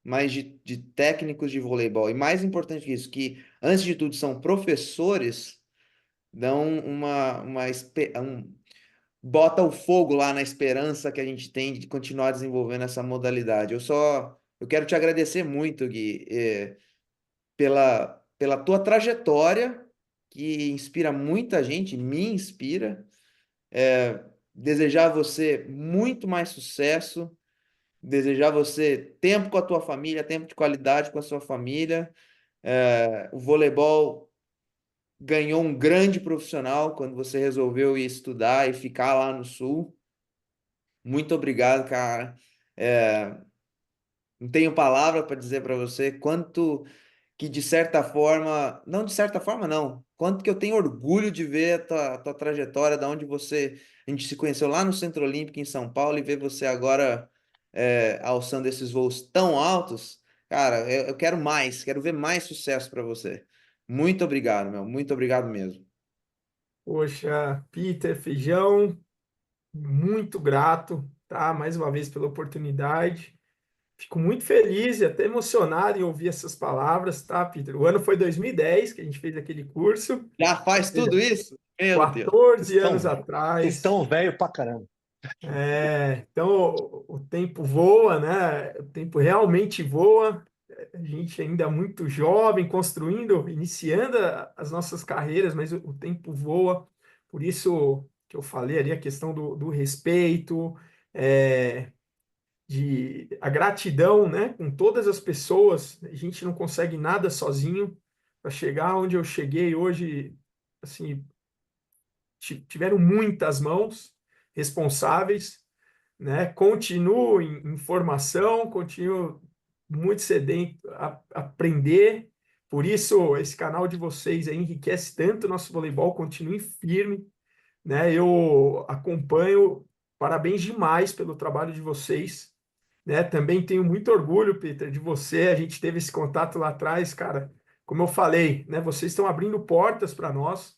mas de técnicos de voleibol, e mais importante que isso, que antes de tudo são professores, dão bota o fogo lá na esperança que a gente tem de continuar desenvolvendo essa modalidade. Eu quero te agradecer muito, Gui, pela tua trajetória, que inspira muita gente, me inspira. Desejar a você muito mais sucesso, desejar a você tempo com a tua família, tempo de qualidade com a sua família. O voleibol ganhou um grande profissional quando você resolveu ir estudar e ficar lá no Sul. Muito obrigado, cara. Não tenho palavra para dizer para você quanto que, de certa forma, não de certa forma, não, quanto que eu tenho orgulho de ver a tua trajetória, da onde a gente se conheceu lá no Centro Olímpico, em São Paulo, e ver você agora alçando esses voos tão altos. Cara, eu quero mais, quero ver mais sucesso para você. Muito obrigado, meu, muito obrigado mesmo. Poxa, Peter, Feijão, muito grato, tá? Mais uma vez pela oportunidade. Fico muito feliz e até emocionado em ouvir essas palavras, tá, Peter? O ano foi 2010 que a gente fez aquele curso, Já ou faz seja, tudo isso? Meu Deus. 14 anos Vocês atrás. estão velho pra caramba. Então, o tempo voa, né? O tempo realmente voa. A gente ainda é muito jovem, construindo, iniciando as nossas carreiras, mas o tempo voa. Por isso que eu falei ali a questão do respeito, é, a gratidão, né? Com todas as pessoas. A gente não consegue nada sozinho. Para chegar onde eu cheguei hoje, assim, tiveram muitas mãos responsáveis, né? Continuo em formação, continuo muito sedento a aprender. Por isso, esse canal de vocês aí enriquece tanto o nosso voleibol, continue firme, né? Eu acompanho, parabéns demais pelo trabalho de vocês, né? Também tenho muito orgulho, Peter, de você. A gente teve esse contato lá atrás, cara. Como eu falei, né? Vocês estão abrindo portas para nós.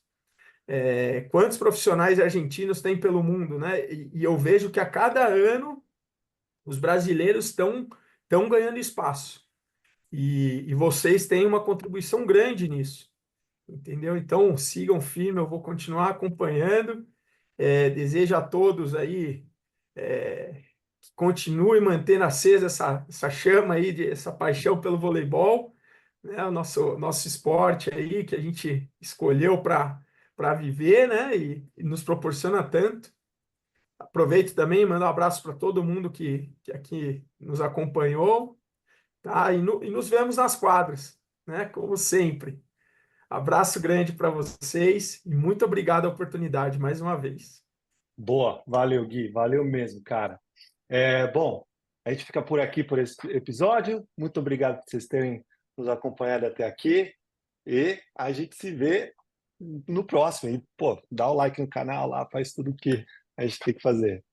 Quantos profissionais argentinos tem pelo mundo, né? E eu vejo que a cada ano os brasileiros estão ganhando espaço. E vocês têm uma contribuição grande nisso, entendeu? Então sigam firme, eu vou continuar acompanhando. Desejo a todos aí que continue mantendo acesa essa chama aí, essa paixão pelo voleibol, né? O nosso esporte aí que a gente escolheu para viver, né? E nos proporciona tanto. Aproveito também e mando um abraço para todo mundo que aqui nos acompanhou, tá? E nos vemos nas quadras, né? Como sempre. Abraço grande para vocês e muito obrigado a oportunidade mais uma vez. Boa, valeu, Gui, valeu mesmo, cara. Bom, a gente fica por aqui por esse episódio. Muito obrigado por vocês terem nos acompanhado até aqui e a gente se vê no próximo. E, pô, dá o like no canal lá, faz tudo que a gente tem que fazer.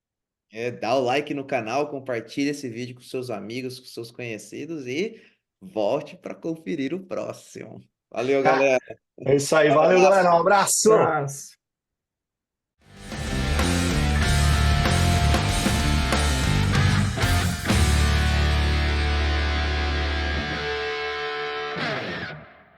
Dá o like no canal, compartilha esse vídeo com seus amigos, com seus conhecidos e volte para conferir o próximo. Valeu, galera. É isso aí, valeu, galera. Abraço. Um abraço! Abraço.